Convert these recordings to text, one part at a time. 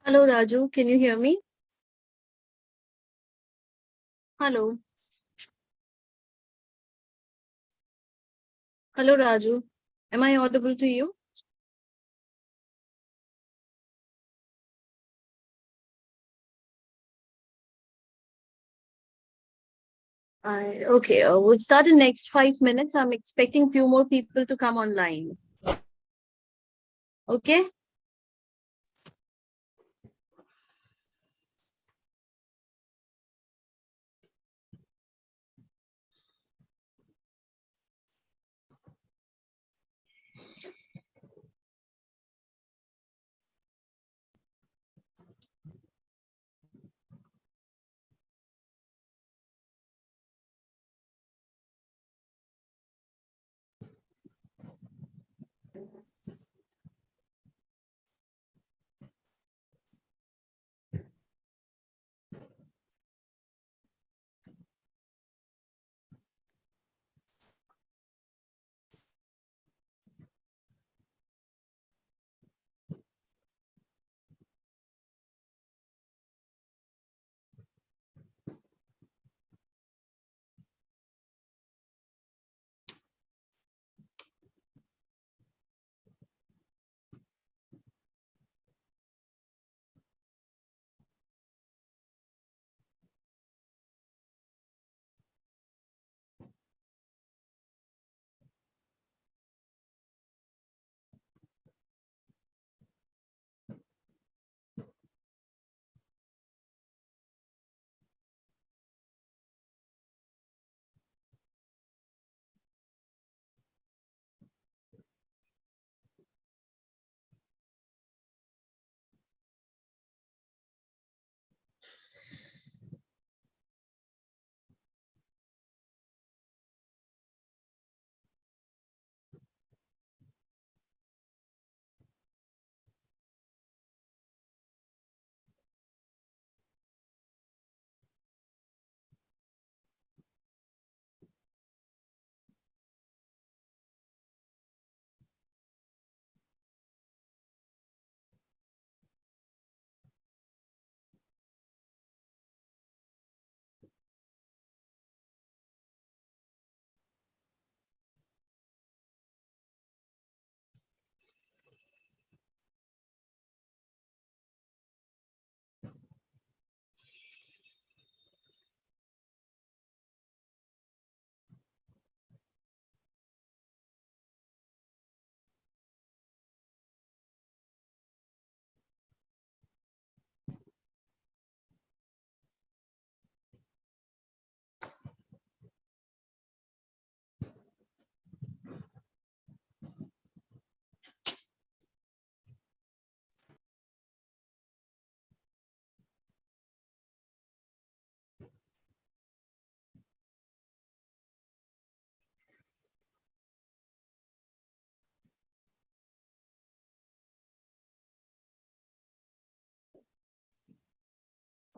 Hello, Raju. Can you hear me? Hello. Hello, Raju. Am I audible to you? Okay. We'll start in next 5 minutes. I'm expecting few more people to come online. Okay.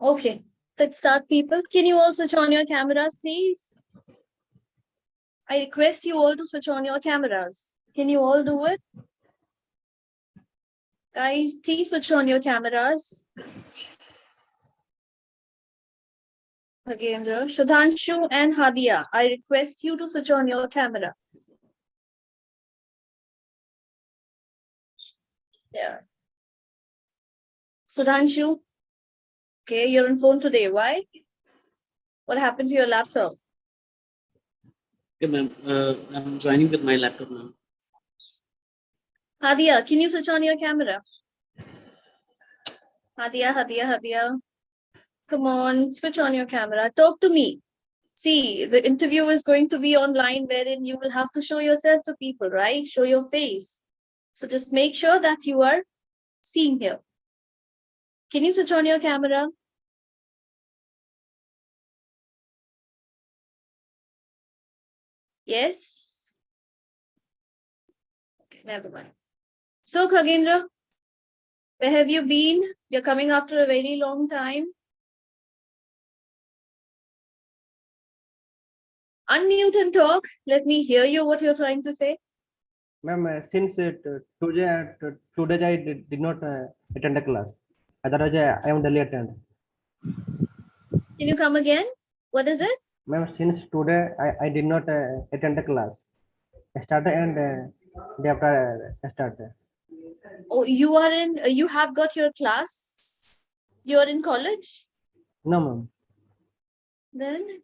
Okay. Let's start, people. Can you all switch on your cameras, please? I request you all to switch on your cameras. Can you all do it? Guys, please switch on your cameras. Nagendra, Shudhanshu and Hadia, I request you to switch on your camera. Yeah. Sudhanshu, okay, you're on phone today. Why? What happened to your laptop? Okay, ma'am. I'm joining with my laptop now. Hadia, can you switch on your camera? Hadia. Come on, switch on your camera. Talk to me. See, the interview is going to be online wherein you will have to show yourself to people, right? Show your face. So just make sure that you are seen here. Can you switch on your camera? Yes? Okay, never mind. So, Khagendra, where have you been? You're coming after a very long time. Unmute and talk. Let me hear you what you're trying to say. Ma'am, since today I did not attend the class. Otherwise, I am Delhi attend. Can you come again? What is it? Ma'am, since today I did not attend the class. I started and day after I started. Oh, you are in, you have got your class. You're in college? No, ma'am. Then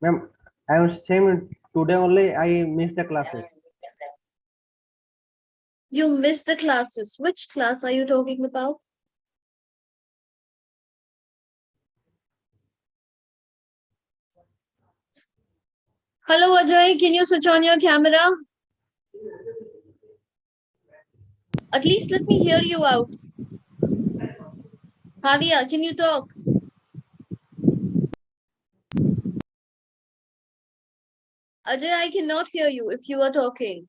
Ma'am, I was saying today only I missed the classes. you missed the classes. Which class are you talking about? Hello, Ajay. Can you switch on your camera? At least let me hear you out. Hadia, can you talk? Ajay, I cannot hear you if you are talking.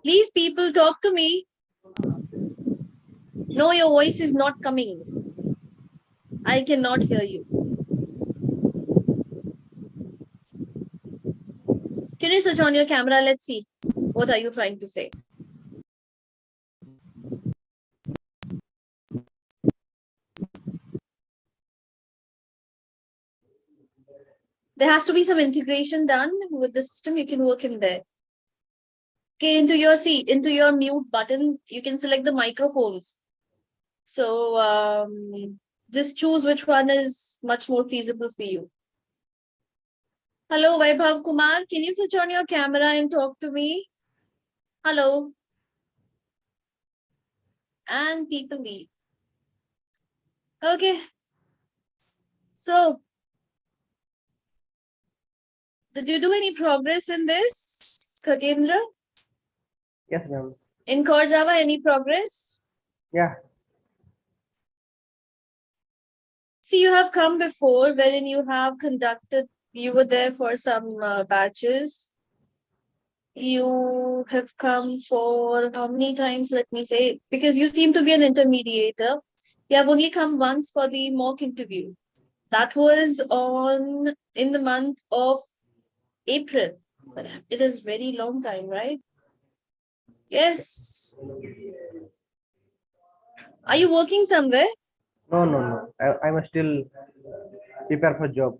Please, people, talk to me. No, your voice is not coming. I cannot hear you. Can you switch on your camera? Let's see. What are you trying to say? There has to be some integration done with the system. You can work in there. Okay, into your seat, into your mute button, you can select the microphones. So just choose which one is much more feasible for you. Hello, Vaibhav Kumar. Can you switch on your camera and talk to me? Hello. And people leave. Okay. So, did you do any progress in this, Kakendra? Yes, ma'am. In Core Java, any progress? Yeah. See, you have come before wherein you have conducted, you were there for some batches. You have come for how many times, let me say, because you seem to be an intermediator. You have only come once for the mock interview. That was in the month of April. But it is very long time, right? Yes. Are you working somewhere? No, no, no. I must still prepare for job.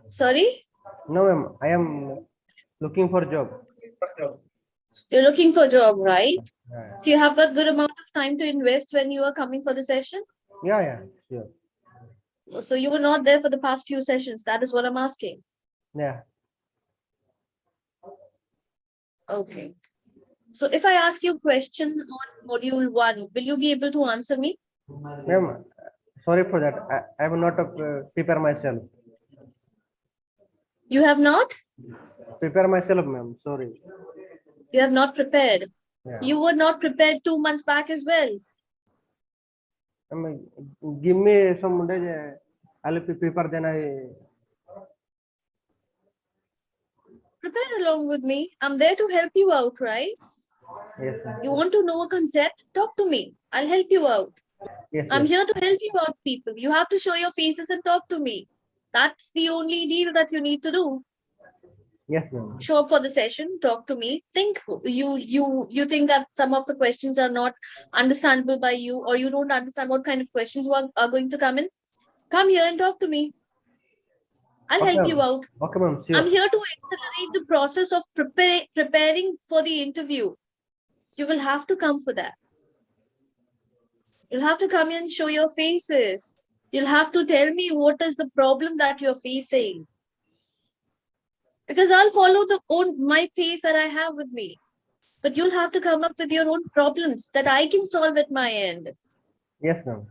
Sorry? No, ma'am. I am looking for job. You're looking for a job, right? Yeah, So you have got good amount of time to invest when you are coming for the session? yeah, sure. So you were not there for the past few sessions. That is what I'm asking. Yeah. Okay. So if I ask you a question on module 1, will you be able to answer me? Ma'am, sorry for that. I will not prepare myself. You have not? Prepare myself, ma'am. Sorry. You have not prepared. Yeah. You were not prepared 2 months back as well. Give me some days. I'll prepare. Then I. Prepare along with me. I'm there to help you out, right? Yes, ma'am. You want to know a concept? Talk to me. I'll help you out. Yes, I'm yes. here to help you out, people. You have to show your faces and talk to me. That's the only deal that you need to do. Yes, ma'am. Show up for the session, talk to me. Think you think that some of the questions are not understandable by you, or you don't understand what kind of questions are going to come in. Come here and talk to me. I'll Okay, help you ma'am. out. Okay, ma'am. I'm Sure. here to accelerate the process of preparing for the interview. You will have to come for that. You'll have to come in and show your faces. You'll have to tell me what is the problem that you're facing. Because I'll follow my pace that I have with me. But you'll have to come up with your own problems that I can solve at my end. Yes, ma'am.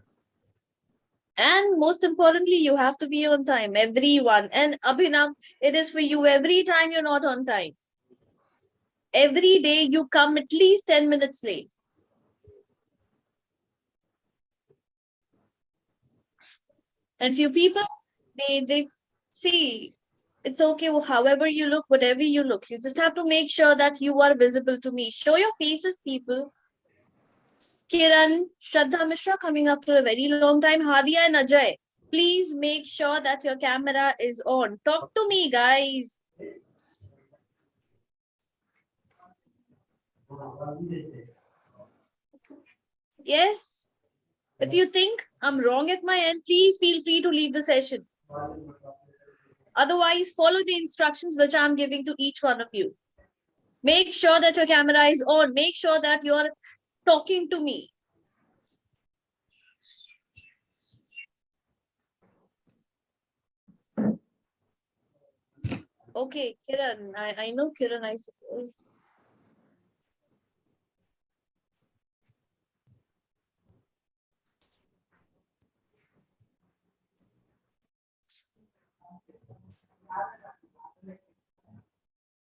And most importantly, you have to be on time, everyone. And Abhinav, it is for you every time you're not on time. Every day you come at least 10 minutes late. And few people, they see, it's okay, however you look, whatever you look, you just have to make sure that you are visible to me. Show your faces, people. Kiran, Shraddha Mishra coming up for a very long time. Hadia and Ajay, please make sure that your camera is on. Talk to me, guys. Yes. If you think I'm wrong at my end, please feel free to leave the session. Otherwise, follow the instructions which I'm giving to each one of you. Make sure that your camera is on. Make sure that you're talking to me. Okay, Kiran. I know Kiran, I suppose.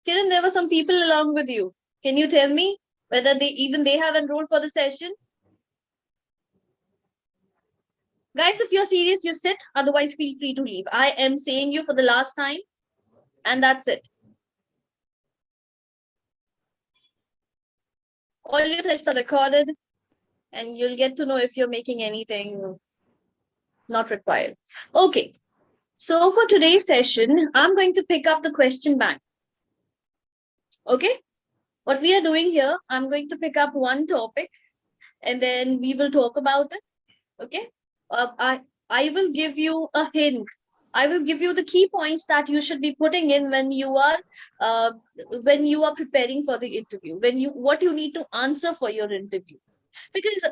Kiran, there were some people along with you. Can you tell me whether they have enrolled for the session? Guys, if you're serious, you sit. Otherwise, feel free to leave. I am saying you for the last time, and that's it. All your sessions are recorded, and you'll get to know if you're making anything not required. Okay. So for today's session, I'm going to pick up the question bank. Okay. What we are doing here, I'm going to pick up one topic, and then we will talk about it. Okay. I will give you a hint. I will give you the key points that you should be putting in when you are preparing for the interview, what you need to answer for your interview. Because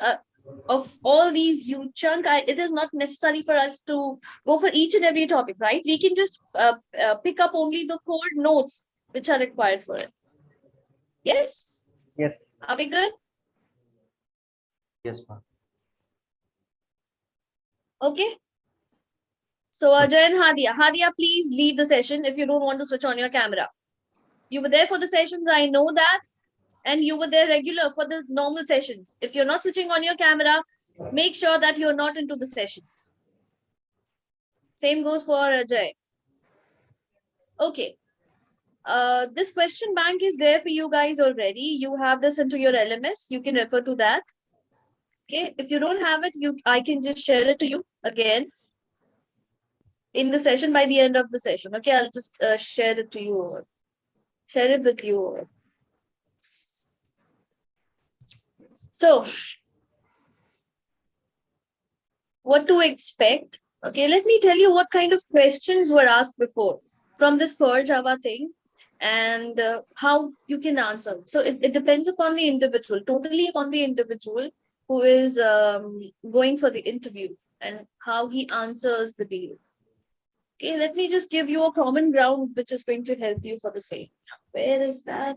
of all these huge chunk, it is not necessary for us to go for each and every topic, right? We can just pick up only the core notes which are required for it. Yes? Yes. Are we good? Yes, ma'am. Okay. So Ajay and Hadia, please leave the session if you don't want to switch on your camera. You were there for the sessions, I know that. And you were there regular for the normal sessions. If you're not switching on your camera, make sure that you're not into the session. Same goes for Ajay. Okay. This question bank is there for you guys already. You have this into your LMS. You can refer to that. Okay. If you don't have it, I can just share it to you again in the session by the end of the session. Okay. I'll just share it to you. Share it with you. So, what to expect? Okay, let me tell you what kind of questions were asked before from this core Java thing and how you can answer. So it depends upon the individual, totally upon the individual who is going for the interview and how he answers the deal. Okay, let me just give you a common ground which is going to help you for the same. Where is that?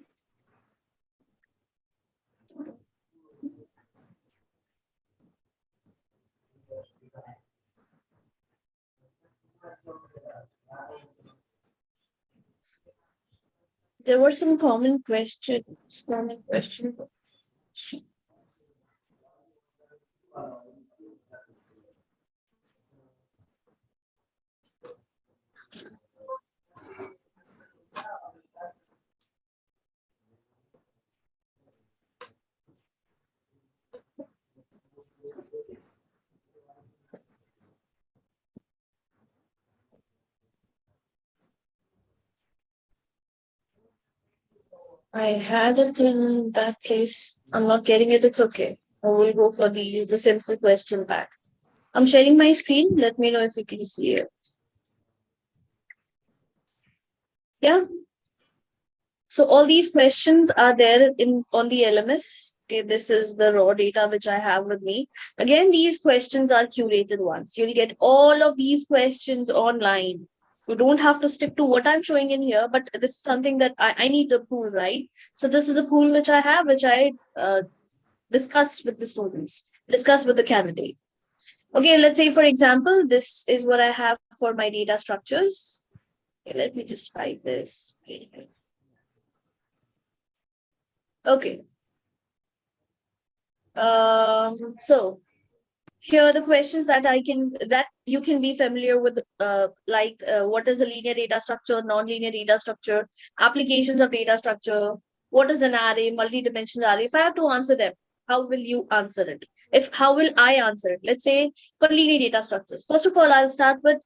There were some common questions. I had it in that place. I'm not getting it. It's okay. I will go for the simple question back. I'm sharing my screen. Let me know if you can see it. Yeah. So all these questions are there on the LMS. Okay, this is the raw data which I have with me. Again, these questions are curated ones. You'll get all of these questions online. You don't have to stick to what I'm showing in here, but this is something that I need the pool, right? So this is the pool which I have, which I discuss with the students, discuss with the candidate. Okay, let's say, for example, this is what I have for my data structures. Okay, let me just type this. Okay. So here are the questions that you can be familiar with, what is a linear data structure, non-linear data structure, applications of data structure, what is an array, multi-dimensional array. If I have to answer them, how will you answer it? How will I answer it? Let's say for linear data structures. First of all, I'll start with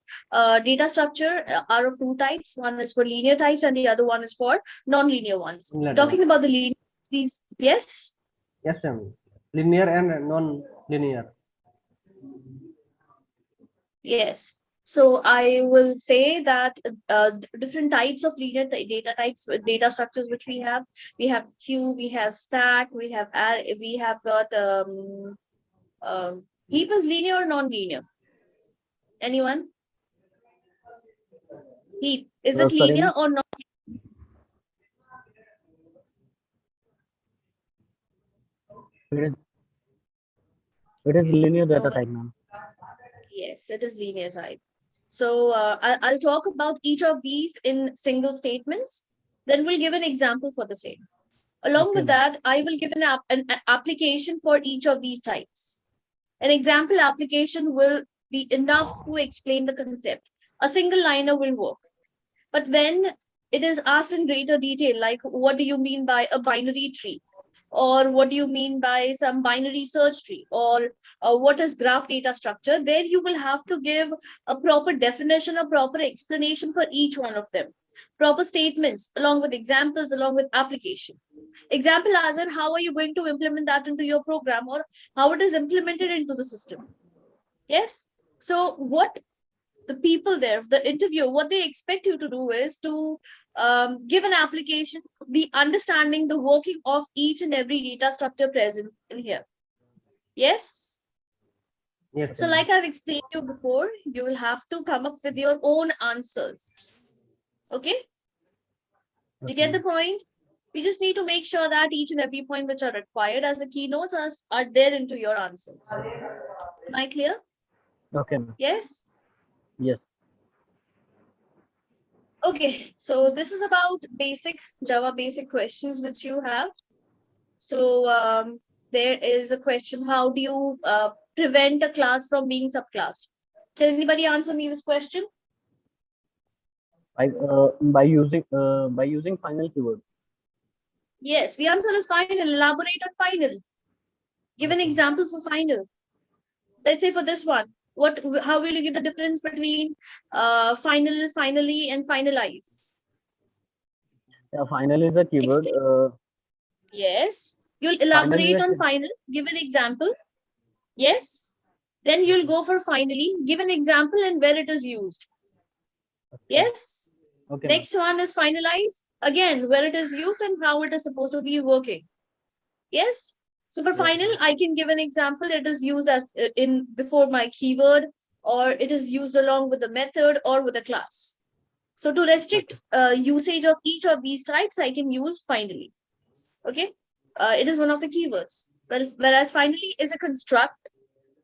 data structure are of two types. One is for linear types and the other one is for non-linear ones. Talking about the linear these, yes? Yes, ma'am. Linear and non-linear. Yes. So I will say that different types of linear data types, data structures which we have queue, we have stack, we have got heap is linear or non-linear? Anyone? Heap, is it Sorry, linear or not? it is linear No data one. type, ma'am. Yes, it is linear type. So I'll talk about each of these in single statements. Then we'll give an example for the same. Along Okay, with that, I will give an application for each of these types. An example application will be enough to explain the concept. A single liner will work. But when it is asked in greater detail, like what do you mean by a binary tree? Or what do you mean by some binary search tree? Or what is graph data structure? There you will have to give a proper definition, a proper explanation for each one of them. Proper statements, along with examples, along with application. Example as in how are you going to implement that into your program, or how it is implemented into the system. Yes. So what the people there, the interviewer, what they expect you to do is to give an application, the understanding the working of each and every data structure present in here. Yes. Yes, So ma'am. like I've explained you before, you will have to come up with your own answers. Okay. You get the point? We just need to make sure that each and every point which are required as the keynotes are there into your answers. Am I clear? Okay, ma'am. Yes. Yes. Okay, so this is about basic Java basic questions which you have. So there is a question: how do you prevent a class from being subclassed? Can anybody answer me this question? By using final keyword. Yes, the answer is final. Elaborate on final. Give an example for final. Let's say for this one, how will you give the difference between final, finally, and finalize? Yeah, final is a keyword. Explain. Yes, you'll Final is elaborate a on keyword. final. Give an example. Yes. Then you'll go for finally, give an example and where it is used. Yes. Okay, ma'am. Next one is finalize. Again, where it is used and how it is supposed to be working. Yes. So for final, I can give an example. It is used as in before my keyword, or it is used along with the method or with a class. So to restrict usage of each of these types, I can use finally. Okay. It is one of the keywords. Well, whereas finally is a construct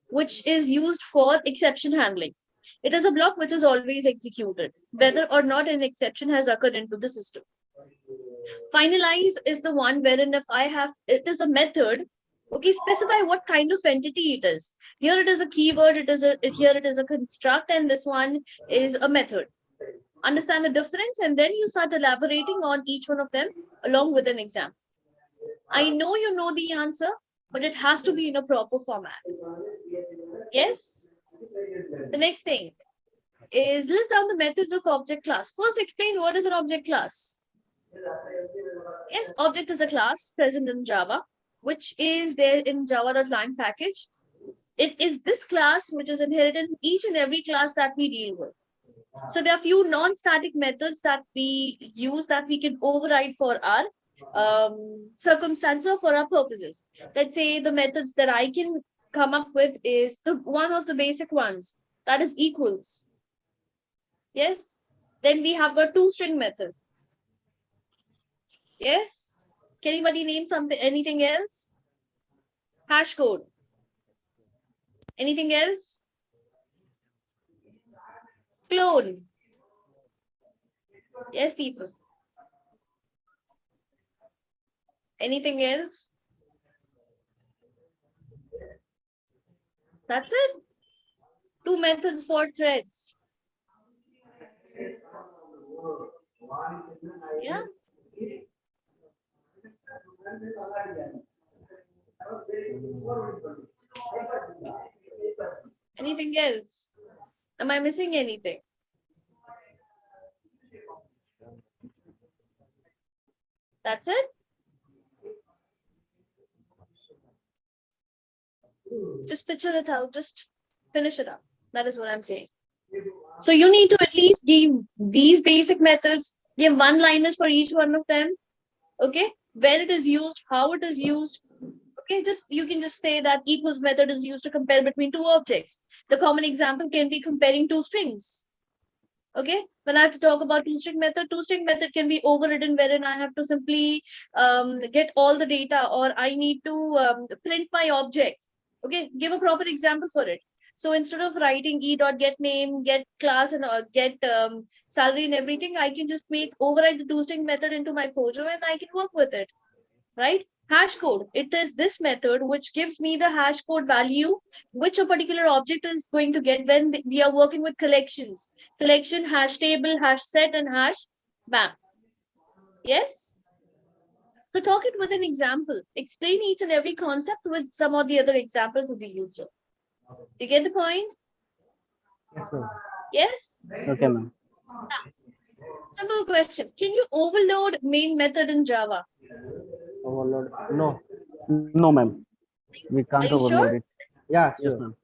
which is used for exception handling. It is a block which is always executed, whether or not an exception has occurred into the system. Finalize is the one wherein if I have, it is a method, okay, specify what kind of entity it is. Here it is a keyword, here it is a construct, and this one is a method. Understand the difference, and then you start elaborating on each one of them along with an example. I know you know the answer, but it has to be in a proper format. Yes. The next thing is list down the methods of object class. First, explain what is an object class. Yes, object is a class present in Java, which is there in java.lang package. It is this class which is inherited in each and every class that we deal with. So there are few non-static methods that we use that we can override for our circumstances or for our purposes. Let's say the methods that I can come up with is the one of the basic ones, that is equals. Yes. Then we have got toString method. Yes. Can anybody name something, anything else? Hash code. Anything else? Clone. Yes, people. Anything else? That's it. Two methods for threads. Yeah. Anything else? Am I missing anything? That's it. Just picture it out, just finish it up. That is what I'm saying. So you need to at least give these basic methods, give one-liners for each one of them. Okay, where it is used, how it is used. Okay, just you can just say that equals method is used to compare between two objects. The common example can be comparing two strings. Okay, when I have to talk about two-string method can be overridden wherein I have to simply get all the data, or I need to print my object. Okay, give a proper example for it. So instead of writing e dot get name, get class, and get salary and everything, I can just override the two-string method into my Pojo and I can work with it, right? Hash code. It is this method which gives me the hash code value, which a particular object is going to get when we are working with collections. Collection, hash table, hash set, and hash bam. Yes? So talk it with an example. Explain each and every concept with some or the other example to the user. You get the point? Yes, ma'am. Yes? Okay, ma'am. Simple question. Can you overload main method in Java? Overload. No. No, ma'am. We Are can't you overload sure? it. Yeah, Yes, sure. ma'am.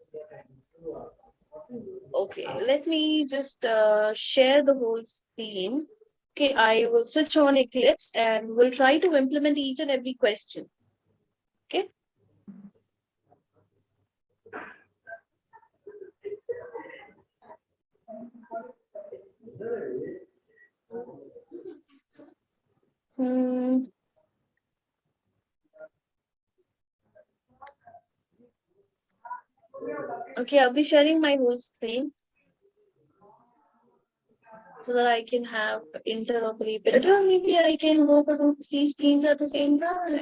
Okay, let me just share the whole screen. Okay, I will switch on Eclipse and we'll try to implement each and every question. Okay. Hmm. Okay, I'll be sharing my whole screen so that I can have interoperability. Or maybe I can go to three screens at the same time.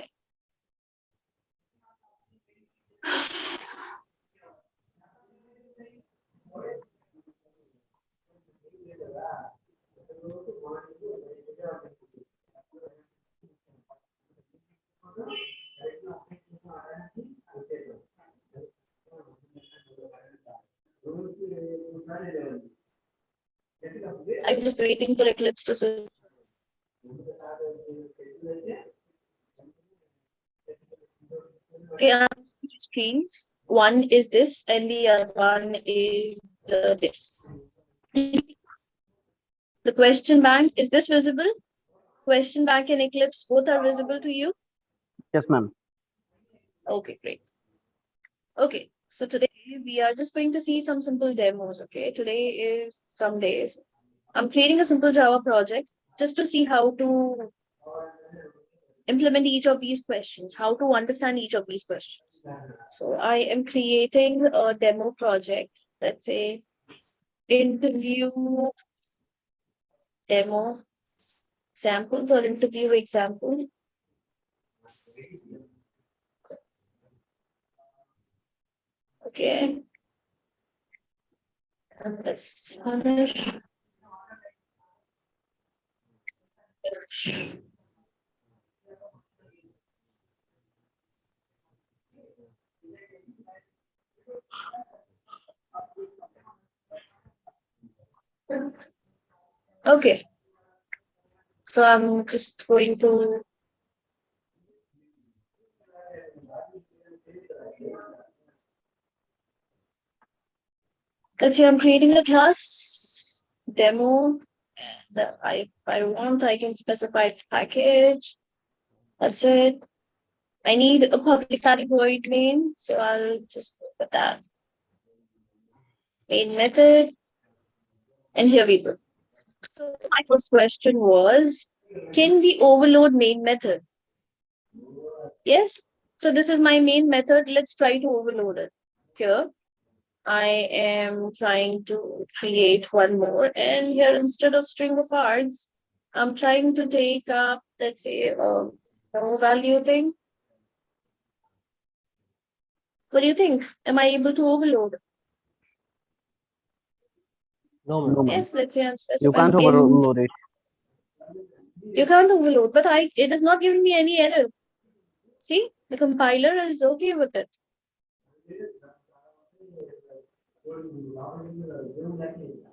I'm just waiting for Eclipse to switch. Okay, I have two screens. One is this, and the other one is this. The question bank, is this visible? Question bank and Eclipse both are visible to you? Yes, ma'am. Okay, great. Okay, so today we are just going to see some simple demos. Okay, today is some days. I'm creating a simple Java project just to see how to implement each of these questions, how to understand each of these questions. So I am creating a demo project. Let's say interview demo samples or interview example. Okay. And let's okay. So I'm just going to let's say I'm creating a class demo. And if I want, I can specify package. That's it. I need a public static void main, so I'll just put that main method. And here we go. So my first question was, can we overload main method? Yes. So this is my main method. Let's try to overload it. Here, I am trying to create one more. And here, instead of string of args, I'm trying to take up, let's say, no value thing. What do you think? Am I able to overload? No, No, ma'am. ma'am. Yes, let's say I'm You specifying can't in. overload it. You can't overload, but it is not giving me any error. See, the compiler is okay with it.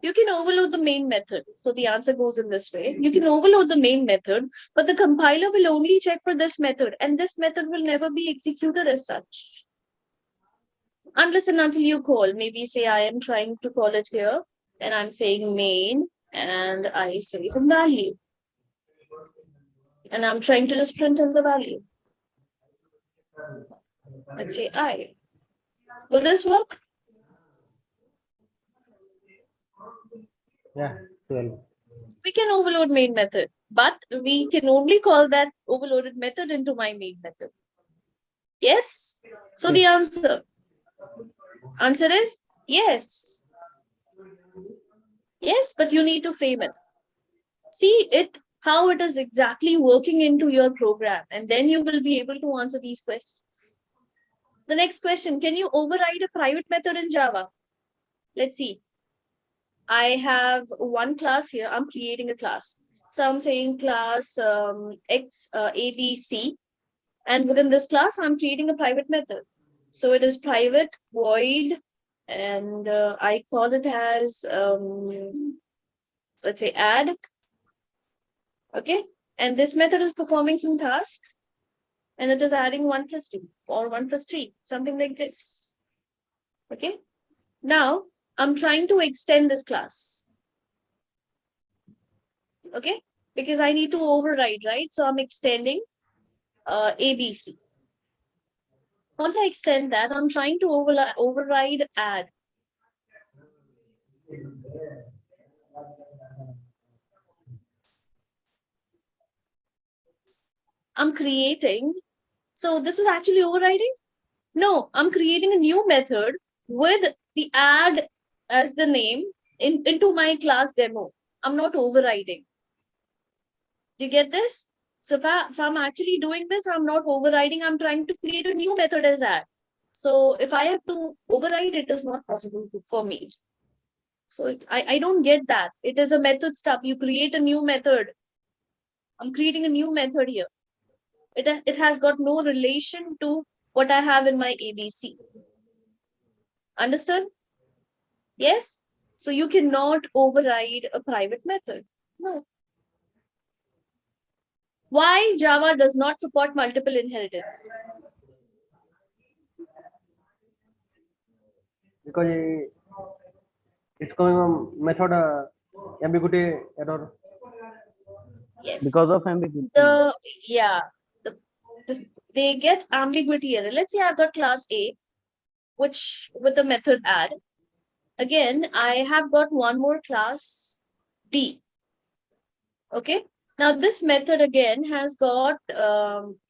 You can overload the main method. So the answer goes in this way. You can overload the main method, but the compiler will only check for this method, and this method will never be executed as such. unless and until you call. Maybe say I am trying to call it here and I'm saying main and I say some value. And I'm trying to just print as the value. Let's say I. Will this work? Yeah, 12. We can overload main method, but we can only call that overloaded method into my main method. Yes? So the answer is yes. Yes, but you need to frame it. See it, how it is exactly working into your program, and then you will be able to answer these questions. The next question, can you override a private method in Java? Let's see. I have one class here. I'm creating a class. So I'm saying class X ABC. And within this class, I'm creating a private method. So it is private void. And I call it as, let's say, add. Okay. And this method is performing some task. And it is adding 1 plus 2 or 1 plus 3, something like this. Okay. Now, I'm trying to extend this class. Okay, because I need to override, right? So I'm extending ABC. Once I extend that, I'm trying to override add. I'm creating, so this is actually overriding? No, I'm creating a new method with the add as the name into my class demo. I'm not overriding. You get this? So if I'm actually doing this, I'm not overriding, I'm trying to create a new method as add. So if I have to override, it is not possible for me. So I don't get that. It is a method stub. You create a new method. I'm creating a new method here. It has got no relation to what I have in my ABC. Understood? Yes? So you cannot override a private method. No. Why Java does not support multiple inheritance? Because it's coming from method ambiguity error. Yes. Because of ambiguity. They get ambiguity error. Let's say I've got class A, which with the method add. Again, I have got one more class B. Okay. Now this method again has got,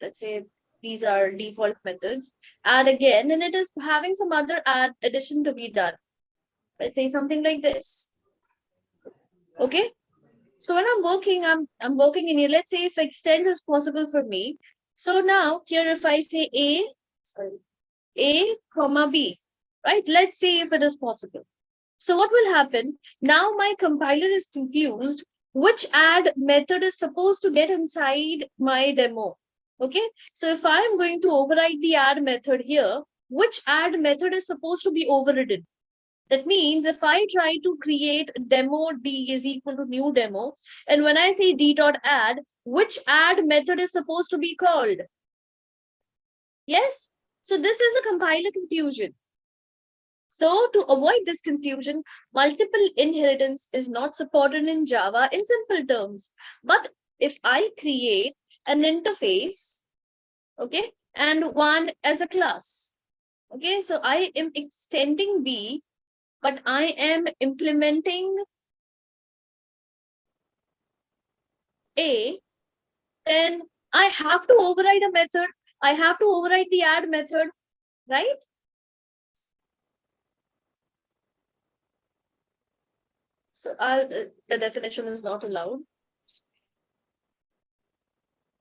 let's say these are default methods, add again, and it is having some other addition to be done. Let's say something like this. Okay. So when I'm working in here, let's say if extends is possible for me. So now here, if I say A, comma B, right? Let's see if it is possible. So what will happen? Now my compiler is confused which add method is supposed to get inside my demo. Okay. So if I'm going to override the add method here, which add method is supposed to be overridden? That means if I try to create demo D is equal to new demo, and when I say D dot add, which add method is supposed to be called? Yes. So this is a compiler confusion. So to avoid this confusion, multiple inheritance is not supported in Java in simple terms. But if I create an interface, okay, and one as a class, okay, so I am extending B, but I am implementing A, then I have to override a method. I have to override the add method, right? So the definition is not allowed.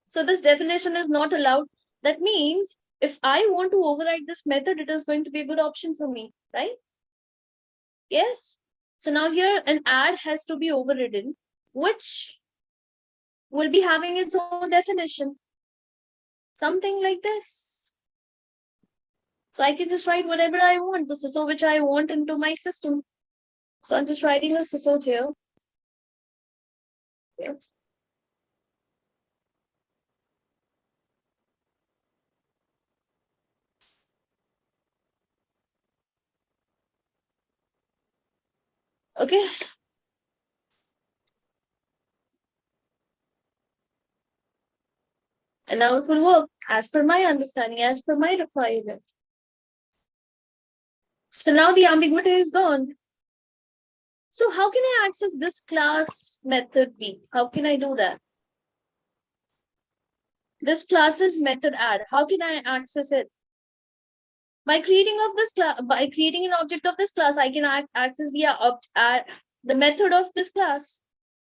So this definition is not allowed. That means if I want to override this method, it is going to be a good option for me, right? Yes. So now here an add has to be overridden, which will be having its own definition. Something like this. So I can just write whatever I want, the SISO which I want into my system. So I'm just writing a SISO here. Yes. Okay. And now it will work as per my understanding, as per my requirement. So now the ambiguity is gone. So how can I access this class method B? How can I do that? This class's method add. How can I access it? By creating of this class, by creating an object of this class, I can access the method of this class.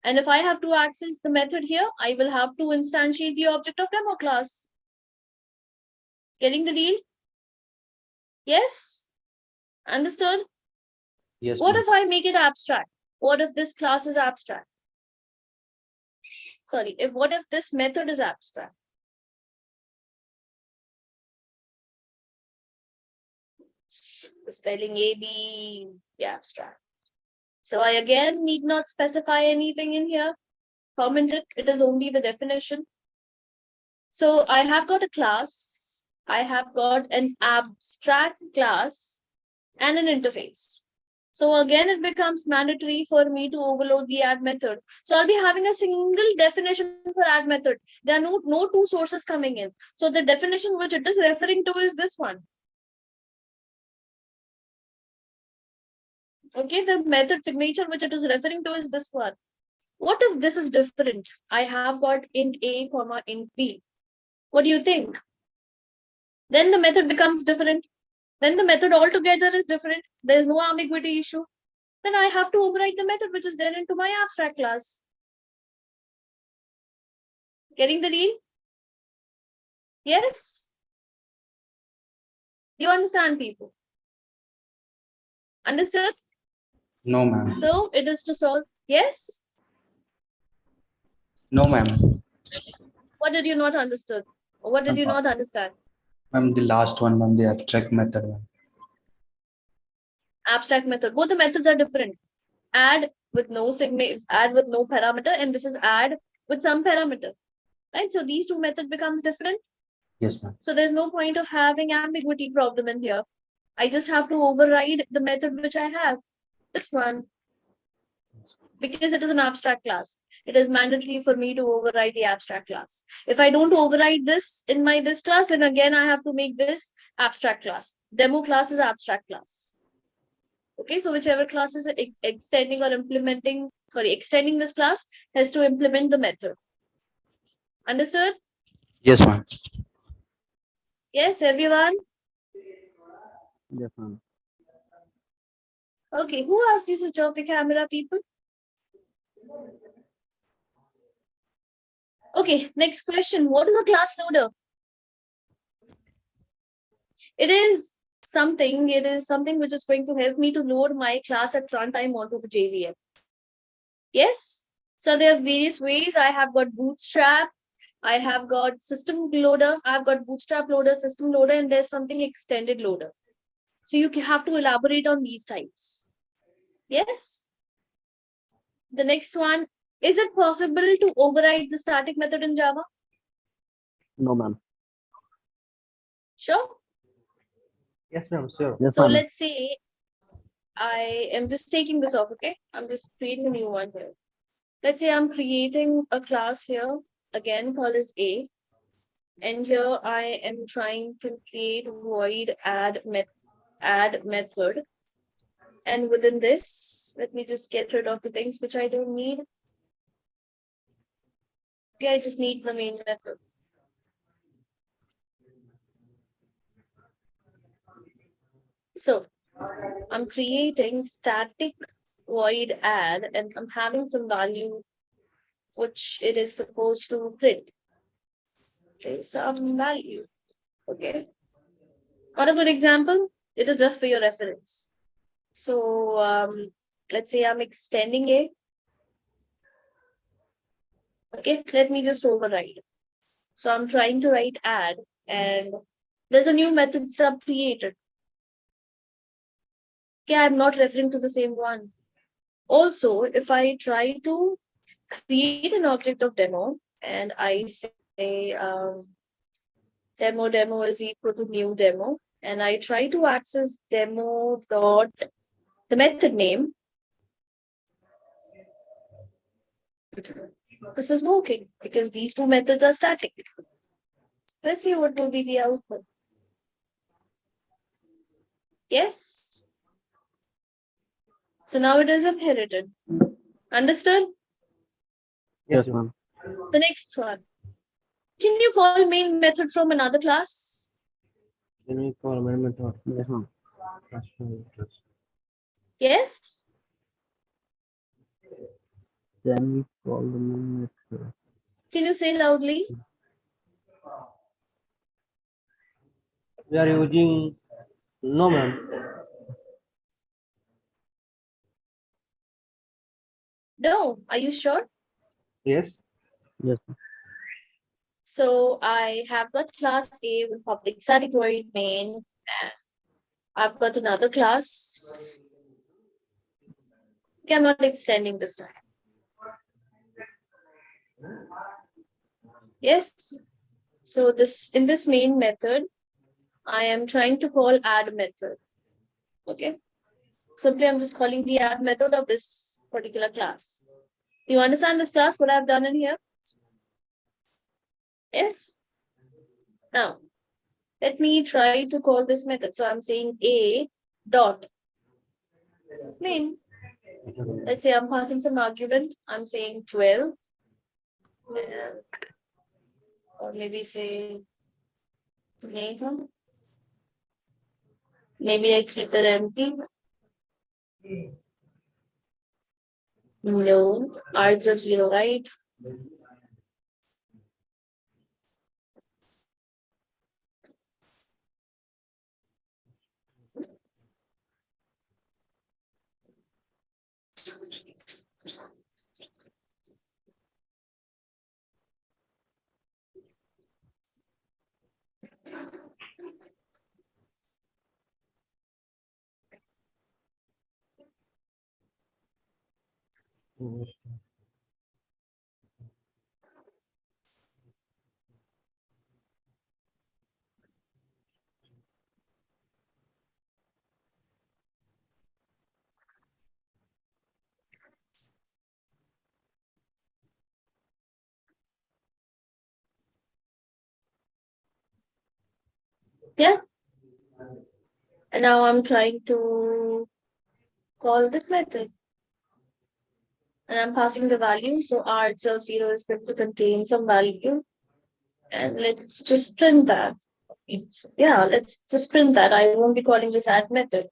And if I have to access the method here, I will have to instantiate the object of demo class. Getting the deal? Yes? Understood? Yes, What ma'am. if I make it abstract? What if this class is abstract? Sorry, what if this method is abstract? The spelling AB, the abstract. So I again need not specify anything in here. Comment it, it is only the definition. So I have got a class, I have got an abstract class and an interface. So again, it becomes mandatory for me to overload the add method. So I'll be having a single definition for add method. There are no two sources coming in. So the definition which it is referring to is this one. Okay, the method signature which it is referring to is this one. What if this is different? I have got int A, int B. What do you think? Then the method becomes different. Then the method altogether is different. There is no ambiguity issue. Then I have to override the method which is there into my abstract class. Getting the deal? Yes? You understand, people? Understood? No, ma'am. So it is to solve. Yes? No, ma'am. What did you not understood? Or what did you not understand? Ma'am, the last one, ma'am, the abstract method, ma'am. Abstract method. Both the methods are different. Add with no parameter, and this is add with some parameter. Right? So these two methods becomes different. Yes, ma'am. So there's no point of having ambiguity problem in here. I just have to override the method which I have. This one. Because it is an abstract class. It is mandatory for me to override the abstract class. If I don't override this in this class, then again I have to make this abstract class. Demo class is abstract class. Okay, so whichever class is extending this class has to implement the method. Understood? Yes, ma'am. Yes, everyone? Yes, ma'am. Okay, who asked you to switch off the camera, people? Okay, next question. What is a class loader? It is something which is going to help me to load my class at runtime onto the JVM. Yes? So there are various ways. I have got Bootstrap, I have got system loader, I've got Bootstrap loader, system loader, and there's something extended loader. So you have to elaborate on these types. Yes? The next one, is it possible to override the static method in Java? No, ma'am. Sure. Yes, ma'am. Sure. Yes, So ma'am. let's say I am just taking this off, okay? I'm just creating a new one here. Let's say I'm creating a class here, again called as A. And here I am trying to create void add method. And within this, let me just get rid of the things which I don't need. Okay, I just need the main method. So I'm creating static void add, and I'm having some value which it is supposed to print. Say some value. Okay. Not a good example. It is just for your reference. So let's say I'm extending A. Okay, let me just override. So I'm trying to write add, and there's a new method stub created. Okay, I'm not referring to the same one. Also, if I try to create an object of demo and I say demo is equal to new demo, and I try to access demo dot the method name, This is working because these two methods are static. Let's see what will be the output. Yes. So now it is inherited. Understood? Yes, ma'am. The next one. Can you call main method from another class? Can we call main method? Yes, ma'am. Yes. Can we call the main method? Can you say loudly? We are using no, ma'am. No. Are you sure? Yes. Yes, ma'am. So I have got class A with public static void main, and I've got another class. Okay, I'm not extending this time. Yes. So in this main method, I am trying to call add method. Okay. Simply I'm just calling the add method of this particular class. You understand this class, what I've done in here? Yes. Now, let me try to call this method. So I'm saying A dot main. Let's say I'm passing some argument. I'm saying 12. And, or maybe say name. Maybe I keep it empty. No, odds of 0, right? Yeah. And now I'm trying to call this method. And I'm passing the value. So odds of 0 is going to contain some value. And let's just print that. Let's just print that. I won't be calling this add method.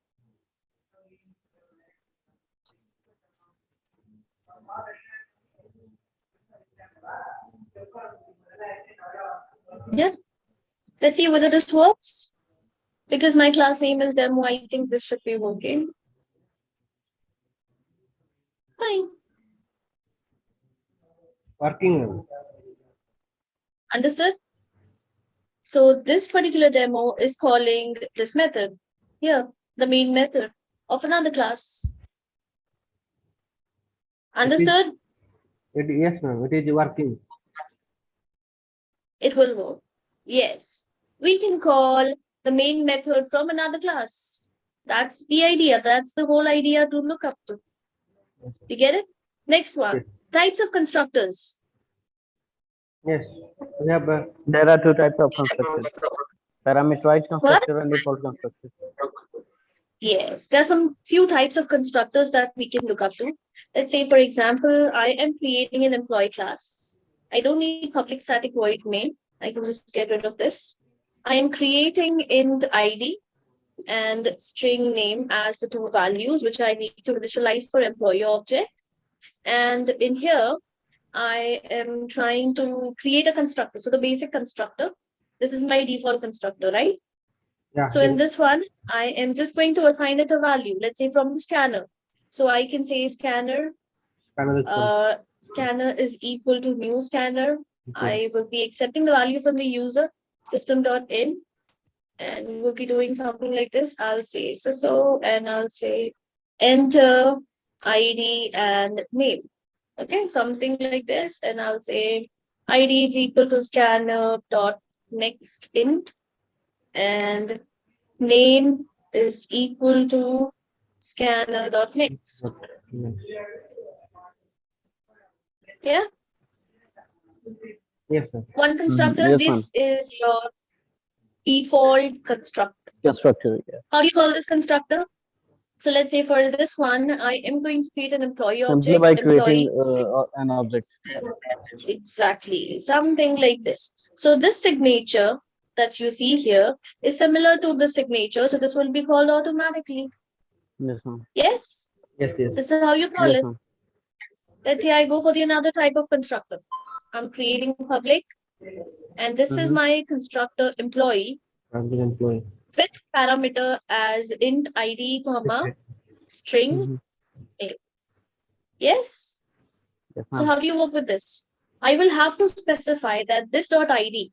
Yeah. Let's see whether this works. Because my class name is demo, I think this should be working. Fine. Working. Understood? So this particular demo is calling this method here, the main method of another class. Understood? Yes, ma'am. It is working. It will work. Yes. We can call the main method from another class. That's the idea. That's the whole idea to look up to. You get it? Next one. Yes. Types of constructors. Yes. We have There are two types of constructors: parameterized constructor and default constructor. Yes, there are some few types of constructors that we can look up to. Let's say, for example, I am creating an employee class. I don't need public static void main. I can just get rid of this. I am creating int ID and string name as the two values which I need to initialize for employee object. And in here, I am trying to create a constructor. So the basic constructor, this is my default constructor, right? yeah. So in this one, I am just going to assign it a value, let's say from the scanner. So I can say scanner, scanner is equal to new scanner. I will be accepting the value from the user system.in, and we will be doing something like this. I'll say so, and I'll say enter ID and name. Okay, something like this, and I'll say ID is equal to scanner dot next int, and name is equal to scanner.next. Yeah, Yes, sir. one constructor. Yes, This is your default constructor. Constructor. Yeah. How do you call this constructor? So let's say for this one, I am going to create an employee Simply object. by Employee. creating an object. Exactly, something like this. So this signature that you see here is similar to the signature. So this will be called automatically. Yes, ma'am. Yes, Yes, yes. this is how you call Yes, it. ma'am. Let's say I go for the another type of constructor. I'm creating public, and this is Mhm. my constructor employee Public employee. with parameter as int id comma string Mhm. name. Yes. Yes, So ma'am. how do you work with this? I will have to specify that this dot id,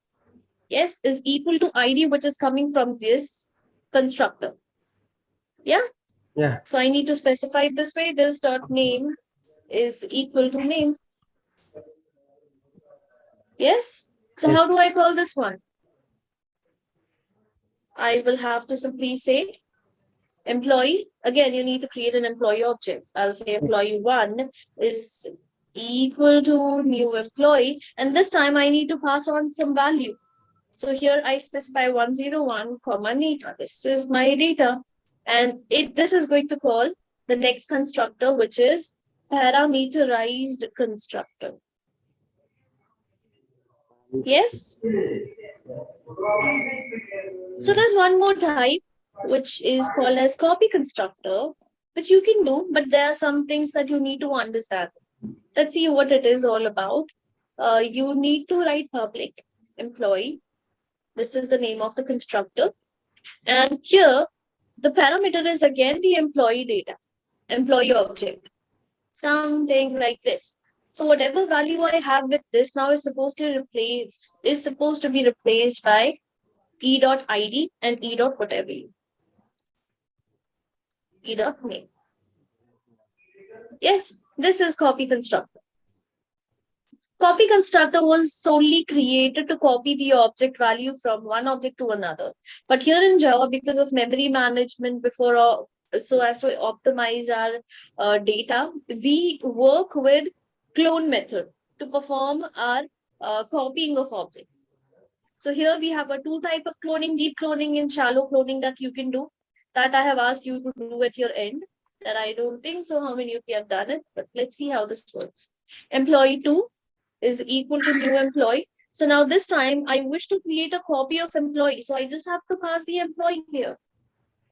yes, is equal to id which is coming from this constructor. Yeah. Yeah. So I need to specify it this way. This dot name is equal to name. Yes. So Yes. how do I call this one? I will have to simply say employee. Again, you need to create an employee object. I'll say employee one is equal to new employee. And this time I need to pass on some value. So here I specify 101 comma data. This is my data. And this is going to call the next constructor, which is parameterized constructor. Yes. So there's one more type, which is called as copy constructor, which you can do, but there are some things that you need to understand. Let's see what it is all about. You need to write public employee. This is the name of the constructor. And here, the parameter is again the employee data, employee object, something like this. So whatever value I have with this now is supposed to be replaced by e.id and e.whatever, e.name. Yes, this is copy constructor. Copy constructor was solely created to copy the object value from one object to another. But here in Java, because of memory management so as to optimize our data, we work with clone method to perform our copying of object. So here we have a two type of cloning, deep cloning and shallow cloning that you can do, that I have asked you to do at your end. That I don't think so how many of you have done it, but let's see how this works. Employee 2 is equal to new employee. So now this time I wish to create a copy of employee. So I just have to pass the employee here,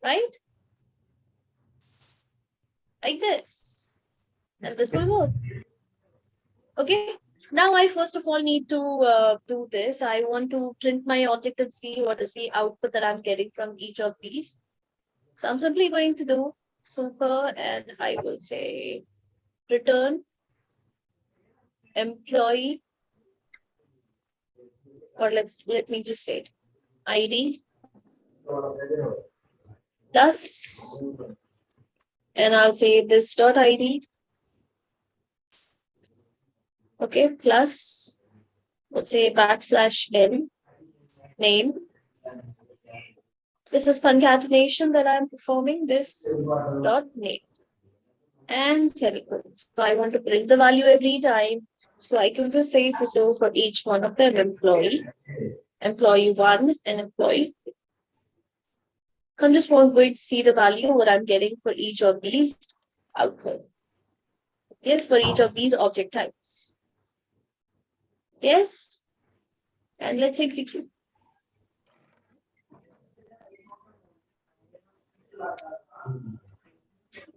right? Like this. And this will work. Okay. Now I first of all need to do this. I want to print my object and see what is the output that I'm getting from each of these. So I'm simply going to do super and I will say return employee, or let me just say it, ID plus, and I'll say this dot ID. Okay, plus, let's say \n name. This is concatenation that I'm performing, this dot name and semicolon. So I want to print the value every time. So I can just say so for each one of them, employee 1 and employee. I'm just going to see the value what I'm getting for each of these output. Yes, for each of these object types. Yes. And let's execute.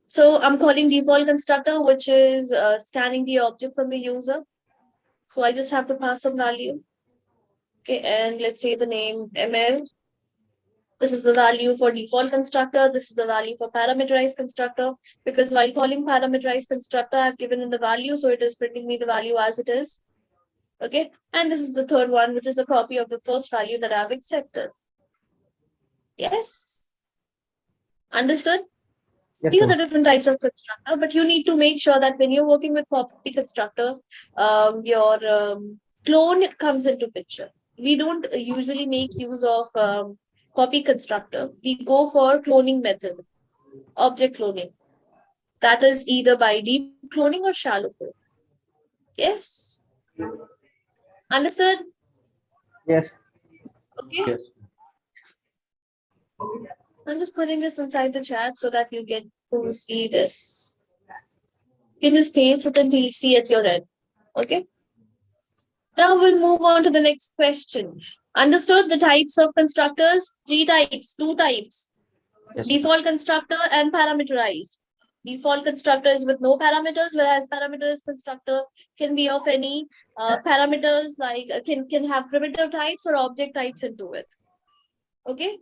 So I'm calling default constructor, which is scanning the object from the user. So I just have to pass some value. Okay, and let's say the name ML. This is the value for default constructor. This is the value for parameterized constructor. Because while calling parameterized constructor, I've given in the value, so it is printing me the value as it is. Okay, and this is the third one, which is the copy of the first value that I've accepted. Yes. Understood? Yes, These are sir. the different types of constructor, but you need to make sure that when you're working with copy constructor, your clone comes into picture. We don't usually make use of copy constructor. We go for cloning method, object cloning. That is either by deep cloning or shallow cloning. Yes. Understood? Yes. Okay. Yes. I'm just putting this inside the chat so that you get to see this. In this page, so that you'll see at your end. Okay. Now we'll move on to the next question. Understood the types of constructors? 3 types, 2 types. Yes. Default constructor and parameterized. Default constructor is with no parameters, whereas parameterized constructor can be of any parameters, like can have primitive types or object types into it. Okay.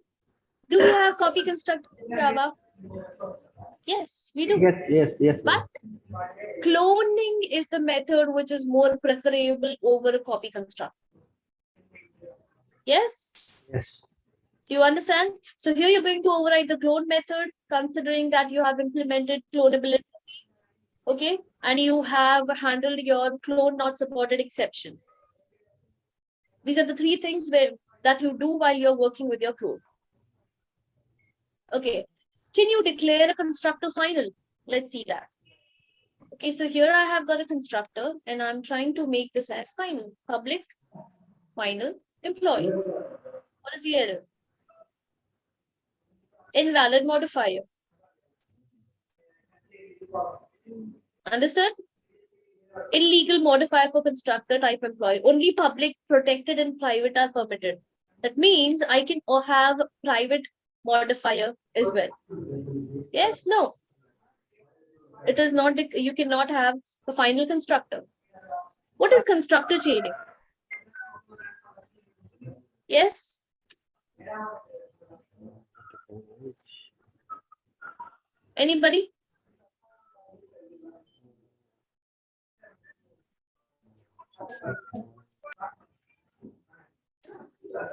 Do we have copy constructor in Java? Yes, we do. Yes. But cloning is the method which is more preferable over a copy constructor. Yes? Yes. Do you understand? So here you're going to override the clone method, considering that you have implemented clonability. Okay, and you have handled your clone not supported exception. These are the 3 things that you do while you're working with your clone. Okay, can you declare a constructor final? Let's see that. Okay, so here I have got a constructor and I'm trying to make this as final. Public, final, employee. What is the error? Invalid modifier. Understood? Illegal modifier for constructor type employee. Only public, protected, and private are permitted. That means I can have private modifier as well. Yes, no. It is not, you cannot have the final constructor. What is constructor chaining? Yes? Anybody?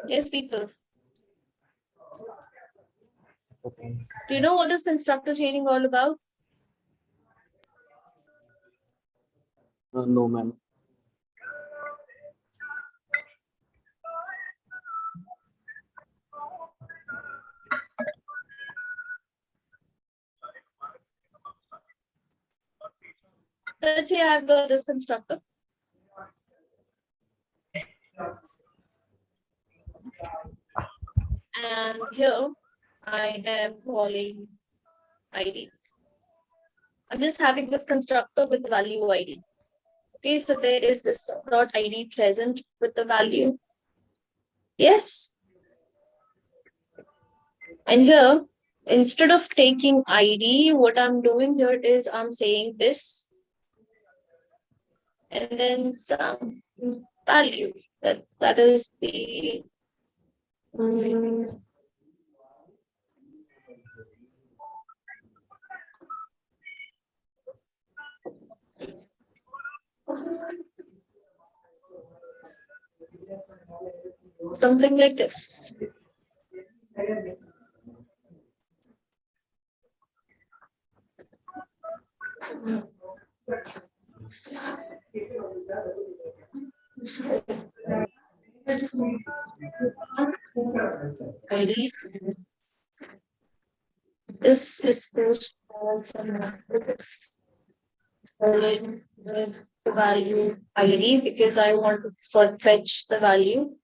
Yes, people. Do you know what is constructor chaining all about? No, ma'am. Let's say I've got this constructor. And here I am calling ID. I'm just having this constructor with the value ID. Okay, so there is this dot ID present with the value. Yes. And here, instead of taking ID, what I'm doing here is I'm saying this. And then some value. That is the something like this. ID. This is supposed to also with this. With the value ID because I want to fetch the value.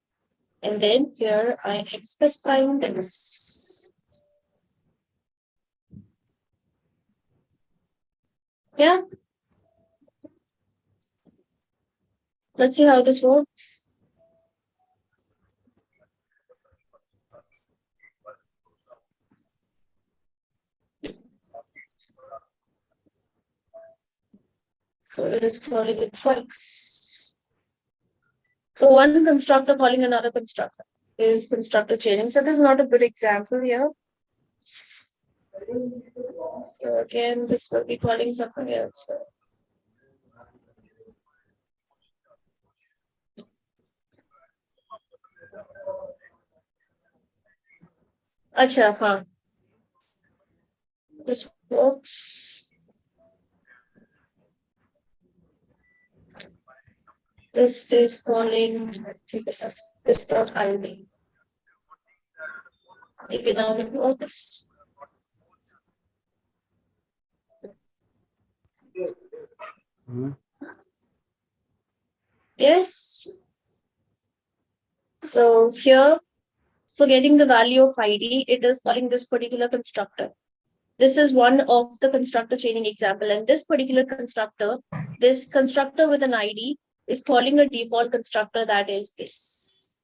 And then here I am specifying this. Yeah. Let's see how this works. So it is calling it twice. So one constructor calling another constructor is constructor chaining. So this is not a good example here. So again, this will be calling something else. Acha, huh. This works. This is calling, let's see, this dot ID. Maybe now it works. Yes. So here, for getting the value of ID, it is calling this particular constructor. This is one of the constructor chaining example. And this particular constructor, this constructor with an ID is calling a default constructor, that is this.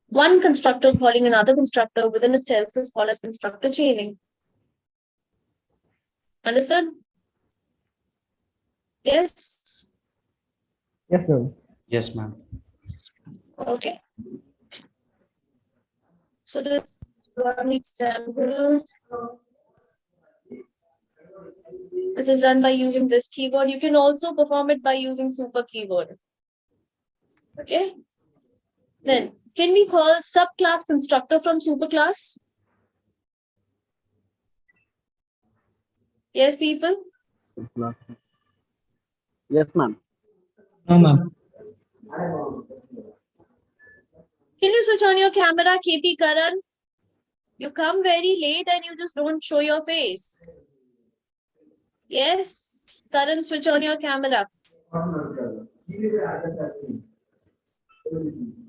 One constructor calling another constructor within itself is called as constructor chaining. Understood? Yes. Yes, ma'am. Yes, ma'am. Okay. So this one example. This is done by using this keyword. You can also perform it by using super keyword. Okay. Then can we call subclass constructor from superclass? Yes, people. Yes, ma'am. No, ma'am. Can you switch on your camera, KP Karan? You come very late and you just don't show your face. Yes, Karan, switch on your camera.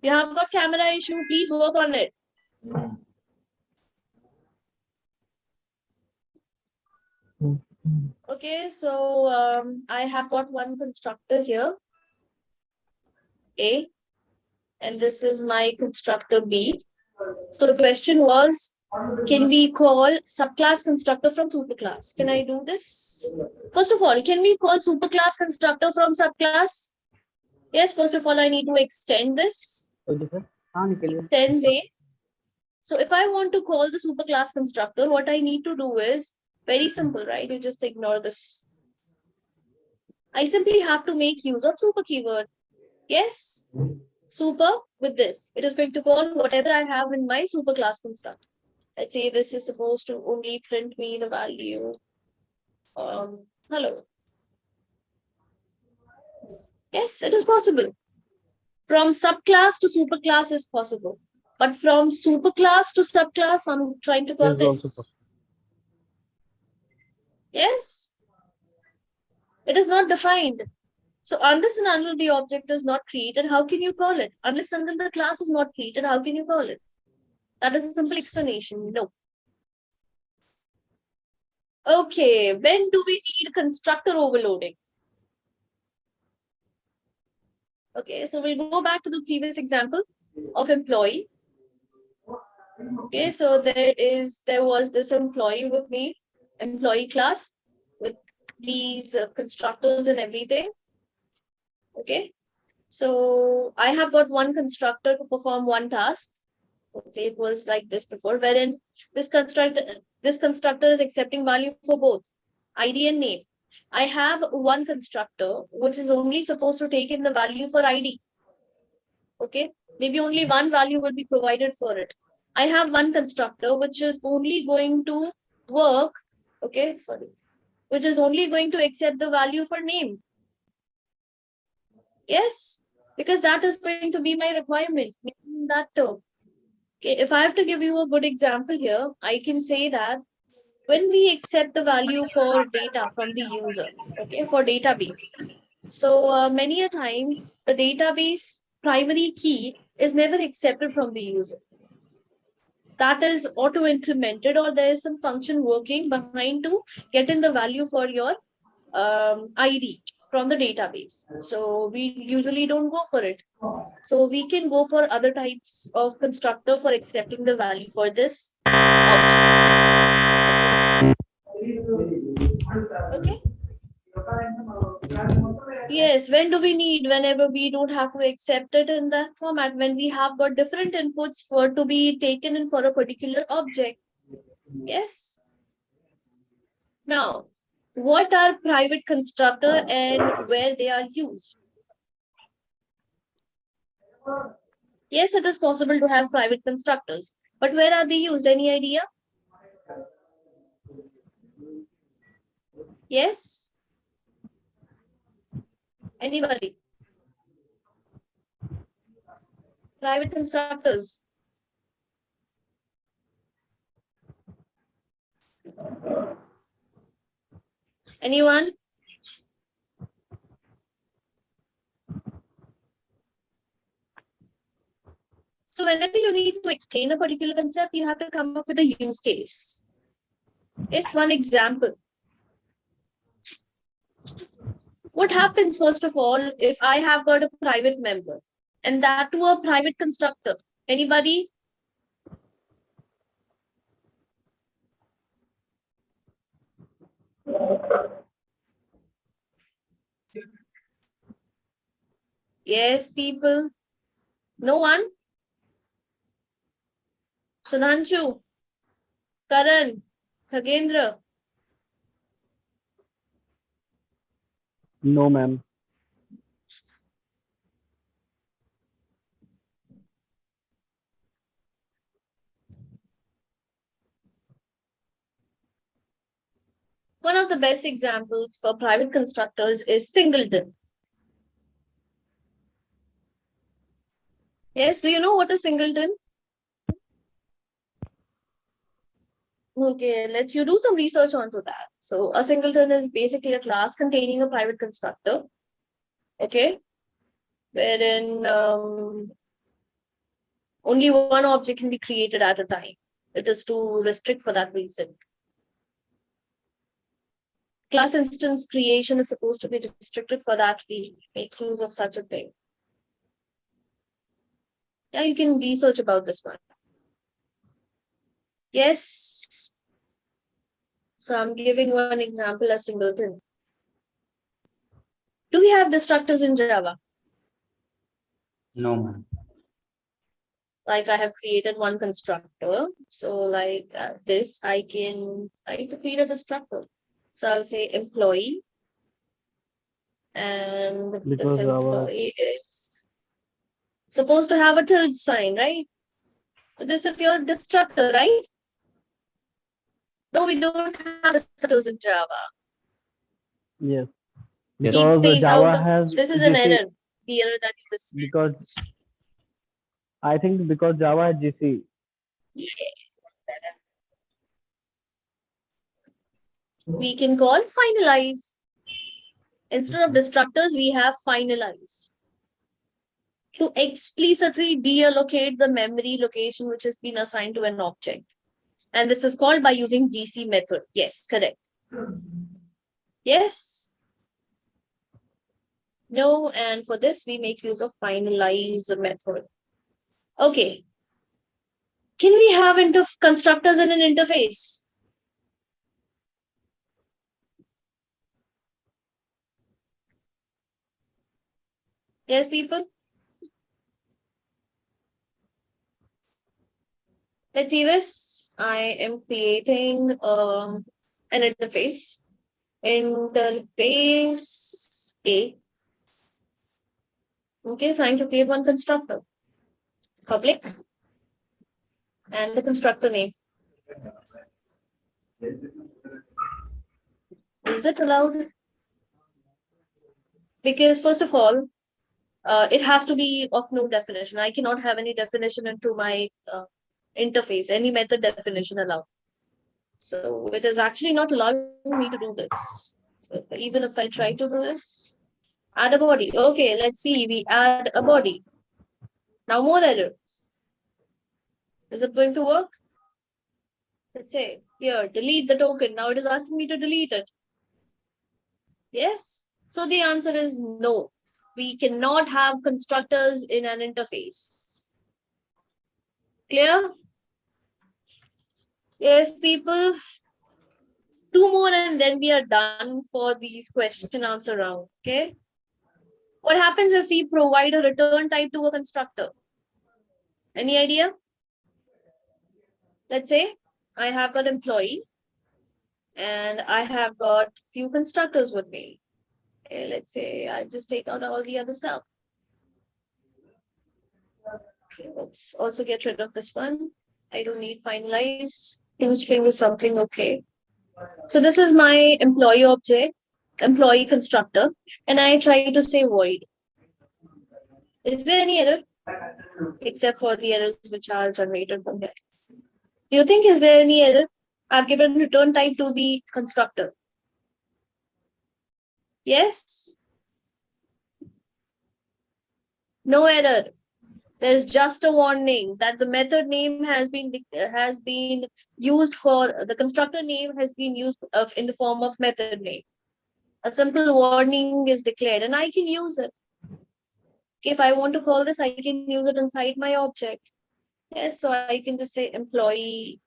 You have got camera issue, please work on it. Okay, so I have got one constructor here, A, and this is my constructor B. So the question was, can we call subclass constructor from superclass? Can I do this? First of all, can we call superclass constructor from subclass? Yes, first of all, I need to extend this. Extends A. So if I want to call the superclass constructor, what I need to do is very simple, right? You just ignore this. I simply have to make use of super keyword. Yes, super with this. It is going to call whatever I have in my superclass constructor. Let's say this is supposed to only print me the value. Hello. Yes, it is possible. From subclass to superclass is possible. But from superclass to subclass, I'm trying to call this. Yes. It is not defined. So unless and until the object is not created, how can you call it? Unless and until the class is not created, how can you call it? That is a simple explanation. No. Okay, when do we need constructor overloading? Okay, so we'll go back to the previous example of employee. Okay, so there was this employee with me, employee class with these constructors and everything. Okay, so I have got one constructor to perform one task. Let's say it was like this before, wherein this constructor is accepting value for both ID and name. I have one constructor which is only supposed to take in the value for ID. Okay, maybe only one value will be provided for it. I have one constructor which is only going to work, okay, sorry, which is only going to accept the value for name. Yes, because that is going to be my requirement in that term. Okay, if I have to give you a good example here, I can say that when we accept the value for data from the user, okay, for database. So many a times the database primary key is never accepted from the user. That is auto implemented, or there is some function working behind to get in the value for your ID from the database. So we usually don't go for it. So we can go for other types of constructor for accepting the value for this object. Okay. Yes, when do we need? Whenever we don't have to accept it in that format, when we have got different inputs for to be taken in for a particular object. Yes. Now, what are private constructor and where they are used? Yes, it is possible to have private constructors, but where are they used? Any idea? Yes. Anybody? Private constructors. Anyone? So whenever you need to explain a particular concept, you have to come up with a use case. It's one example. What happens first of all, if I have got a private member and that to a private constructor? Anybody? Yes, people. No one? Sudhanshu, Karan, Khagendra. No, ma'am. One of the best examples for private constructors is singleton. Yes, do you know what a singleton? Okay, let you do some research onto that. So a singleton is basically a class containing a private constructor. Okay, wherein only one object can be created at a time. It is to restrict for that reason. Class instance creation is supposed to be restricted for that we make use of such a thing. Yeah, you can research about this one. Yes. So I'm giving one example as singleton. Do we have destructors in Java? No, ma'am. Like I have created one constructor. So like this, I can try to create a destructor. So I'll say employee. And Because this Java, employee is supposed to have a tilde sign, right? So this is your destructor, right? No, we don't have destructors in Java. yes. Yes. Keep Because space Java out of has this is an GC, error. The error that you just because I think because Java has GC. we can call finalize. Instead of destructors, we have finalize. To explicitly deallocate the memory location which has been assigned to an object. And this is called by using GC method. Yes, correct. Yes. No, and for this, we make use of finalize method. Okay. Can we have constructors in an interface? Yes, people? Let's see this. I am creating an interface. Interface A. Okay, trying to create one constructor. Public. And the constructor name. Is it allowed? Because first of all, it has to be of no definition. I cannot have any definition into my interface, any method definition allowed. So it is actually not allowing me to do this. So even if I try to do this, add a body. Okay, let's see. We add a body. Now more errors. Is it going to work? Let's say here, delete the token. Now it is asking me to delete it. Yes. So the answer is no. We cannot have constructors in an interface. Clear? Yes, people. Two more and then we are done for these question answer round. Okay. What happens if we provide a return type to a constructor? Any idea? Let's say I have got employee and I have got few constructors with me. Okay, let's say I just take out all the other stuff. Okay, let's also get rid of this one. I don't need finalize. String is something okay. So this is my employee object, employee constructor, and I try to say void. Is there any error? Except for the errors which are generated from there. Do you think is there any error? I've given return type to the constructor. Yes? No error. There's just a warning that the method name has been used for the constructor name has been used in the form of method name. A simple warning is declared, and I can use it. If I want to call this, I can use it inside my object. Yes, so I can just say employee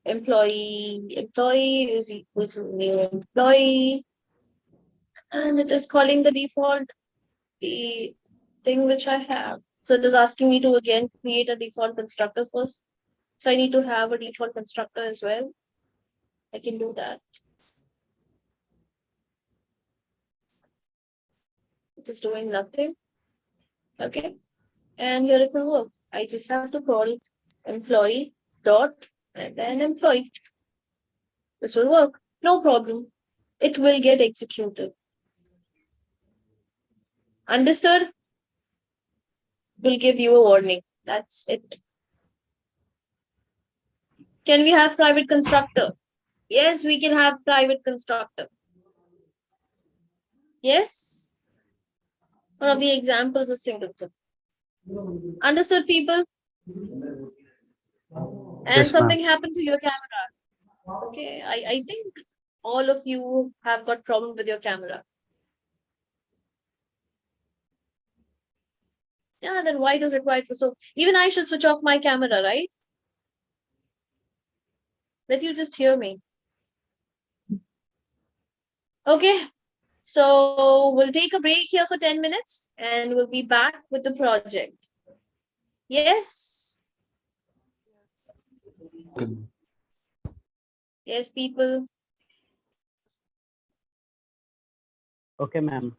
is equal to new employee, and it is calling the default the thing which I have. So it is asking me to again create a default constructor first. So I need to have a default constructor as well. I can do that. It is doing nothing. Okay. And here it will work. I just have to call employee dot and then employee. This will work. No problem. It will get executed. Understood? Will give you a warning. That's it. Can we have private constructor? Yes, we can have private constructor. Yes. One of the examples is singleton. Understood, people? And Yes, something ma'am. happened to your camera. Okay, I think all of you have got problem with your camera. Yeah, then why does it required for so? Even I should switch off my camera, right? Let you just hear me. Okay, so we'll take a break here for 10 minutes and we'll be back with the project. Yes? Okay, ma'am. Yes, people. Okay, ma'am.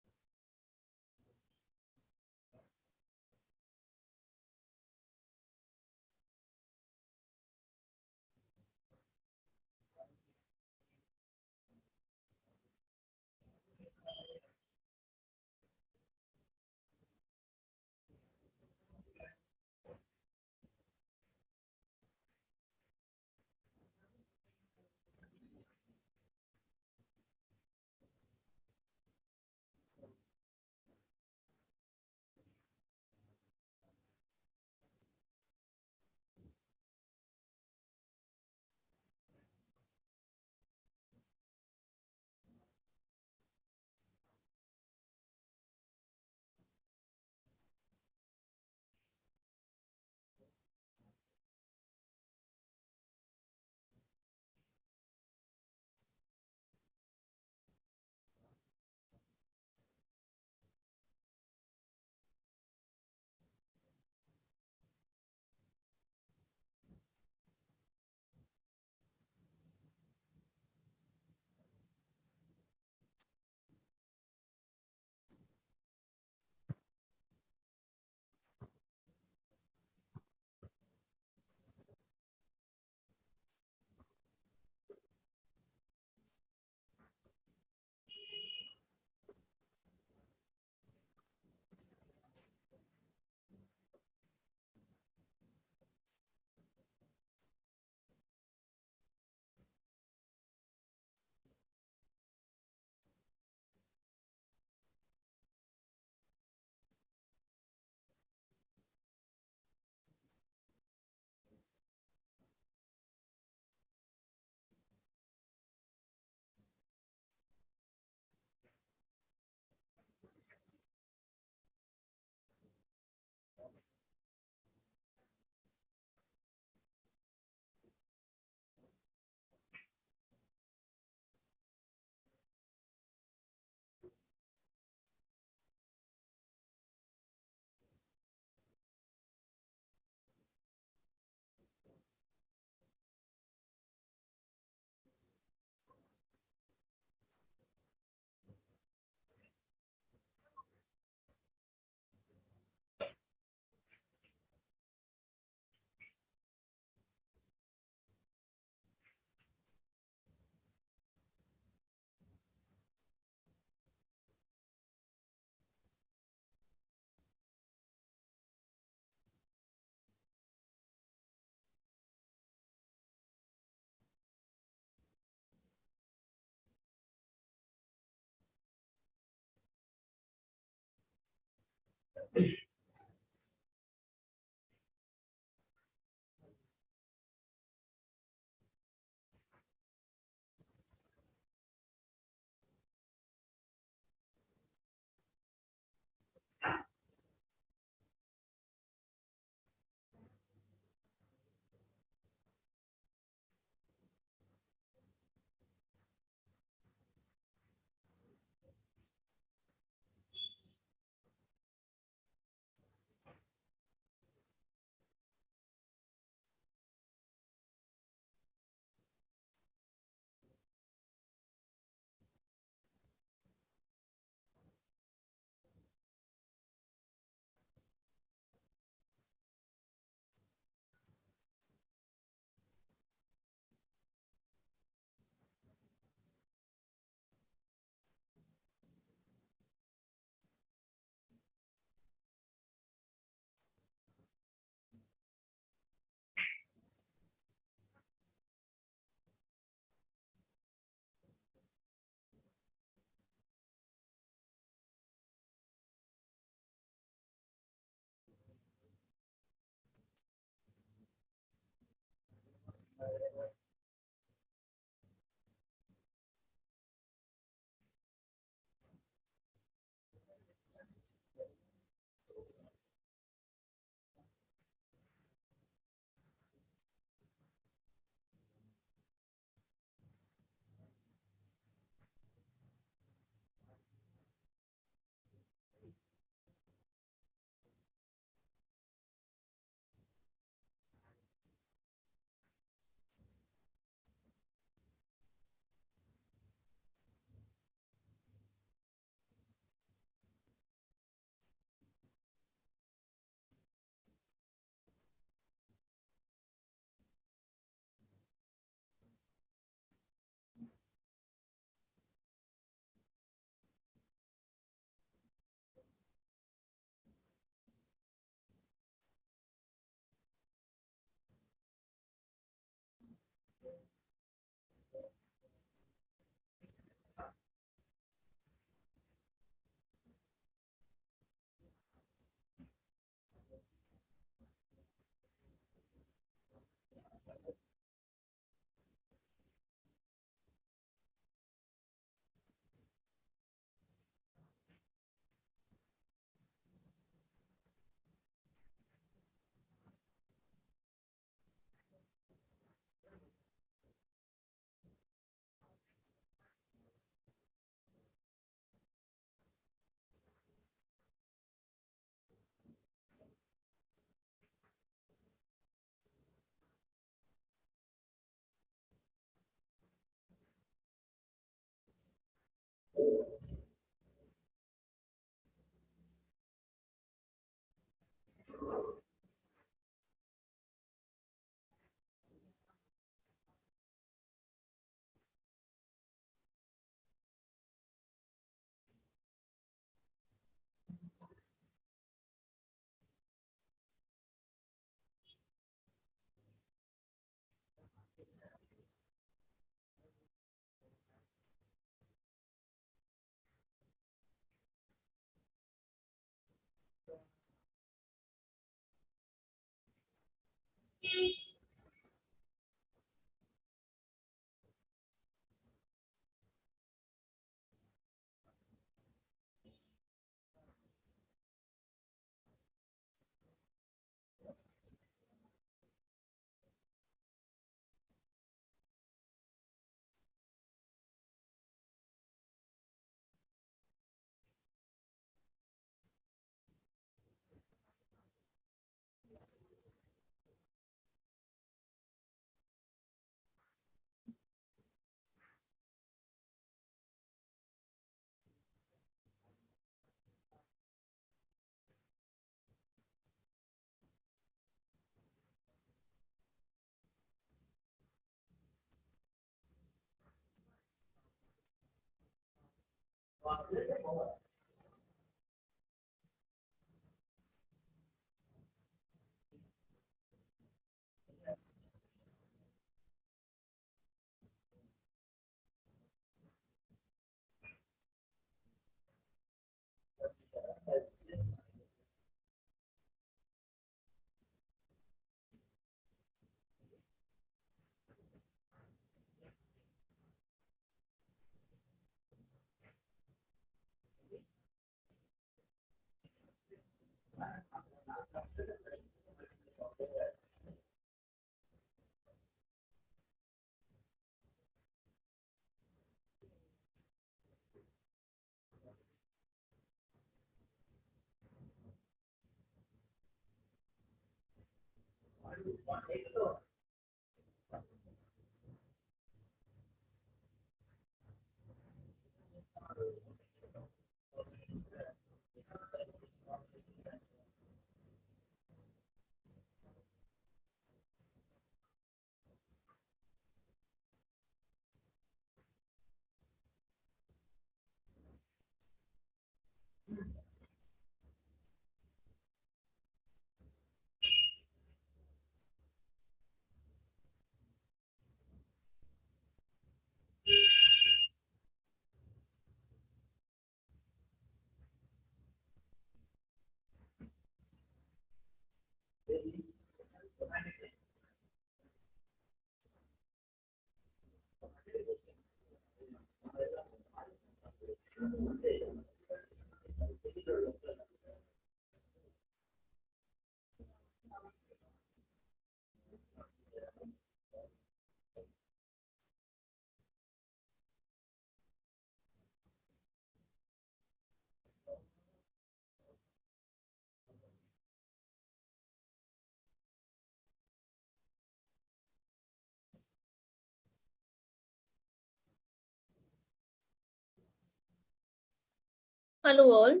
Hello all,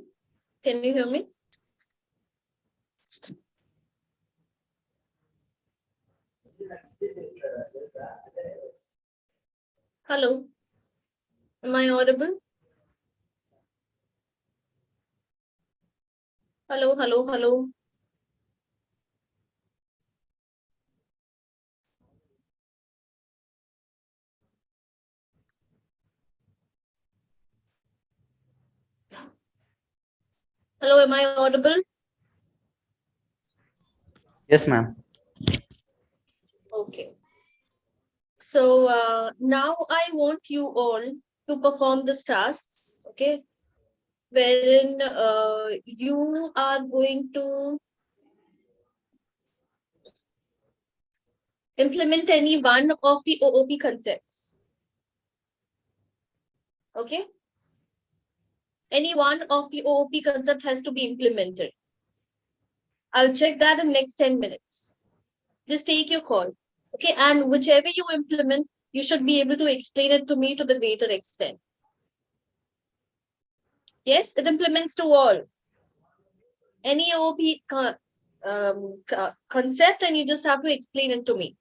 can you hear me? Hello, am I audible? Hello, hello, hello. Hello, am I audible? Yes, ma'am. Okay. So now I want you all to perform this task, okay? Wherein you are going to implement any one of the OOP concepts. Okay? Any one of the OOP concept has to be implemented. I'll check that in next 10 minutes. Just take your call. Okay, and whichever you implement, you should be able to explain it to me to the greater extent. Yes, it implements to all. Any OOP concept, and you just have to explain it to me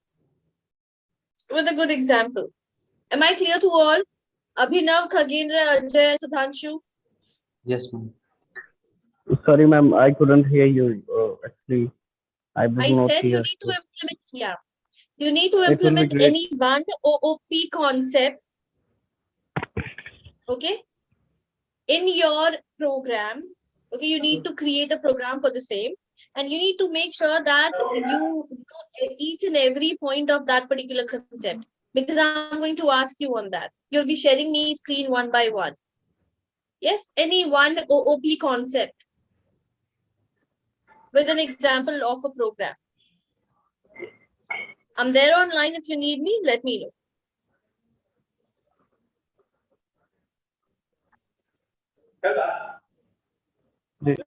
with a good example. Am I clear to all? Abhinav, Khagendra, Ajay, Sudhanshu? Yes, ma'am. Sorry, ma'am, I couldn't hear you. Actually, I was I not said you here. need to implement, yeah. You need to It will be implement great. any one OOP concept, okay, in your program. Okay, you need to create a program for the same, and you need to make sure that you know each and every point of that particular concept, because I'm going to ask you on that. You'll be sharing me screen one by one. Yes, any one OOP concept with an example of a program. I'm there online. If you need me, let me know. This-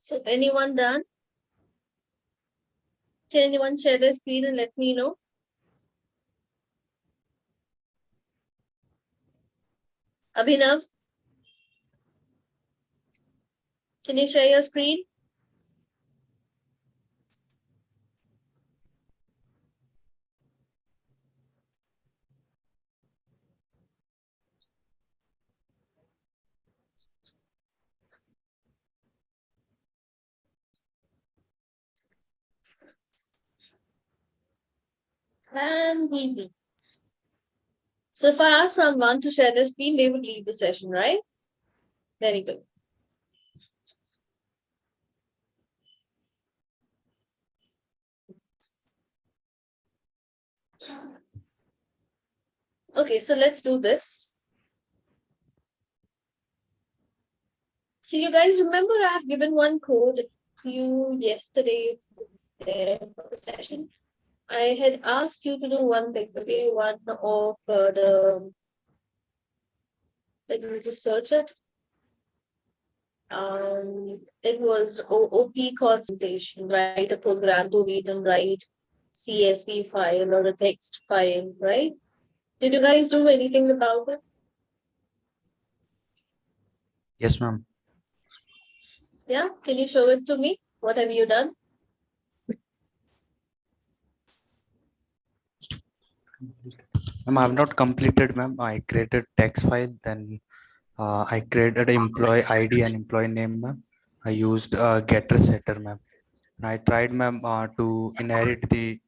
So anyone done? Can anyone share their screen and let me know? Abhinav, can you share your screen? And he leaves. So if I ask someone to share their screen, they would leave the session, right? Very good. Okay, so let's do this. So you guys remember I have given one code to you yesterday there for the session. I had asked you to do one thing, okay? One of let me just search it. It was OOP concentration, write a program to read and write CSV file or a text file, right? Did you guys do anything about it? Yes, ma'am. Yeah, can you show it to me? What have you done? Ma'am, I have not completed, ma'am. I created text file, then I created employee ID and employee name, ma'am. I used getter setter, ma'am. And I tried, ma'am, to inherit the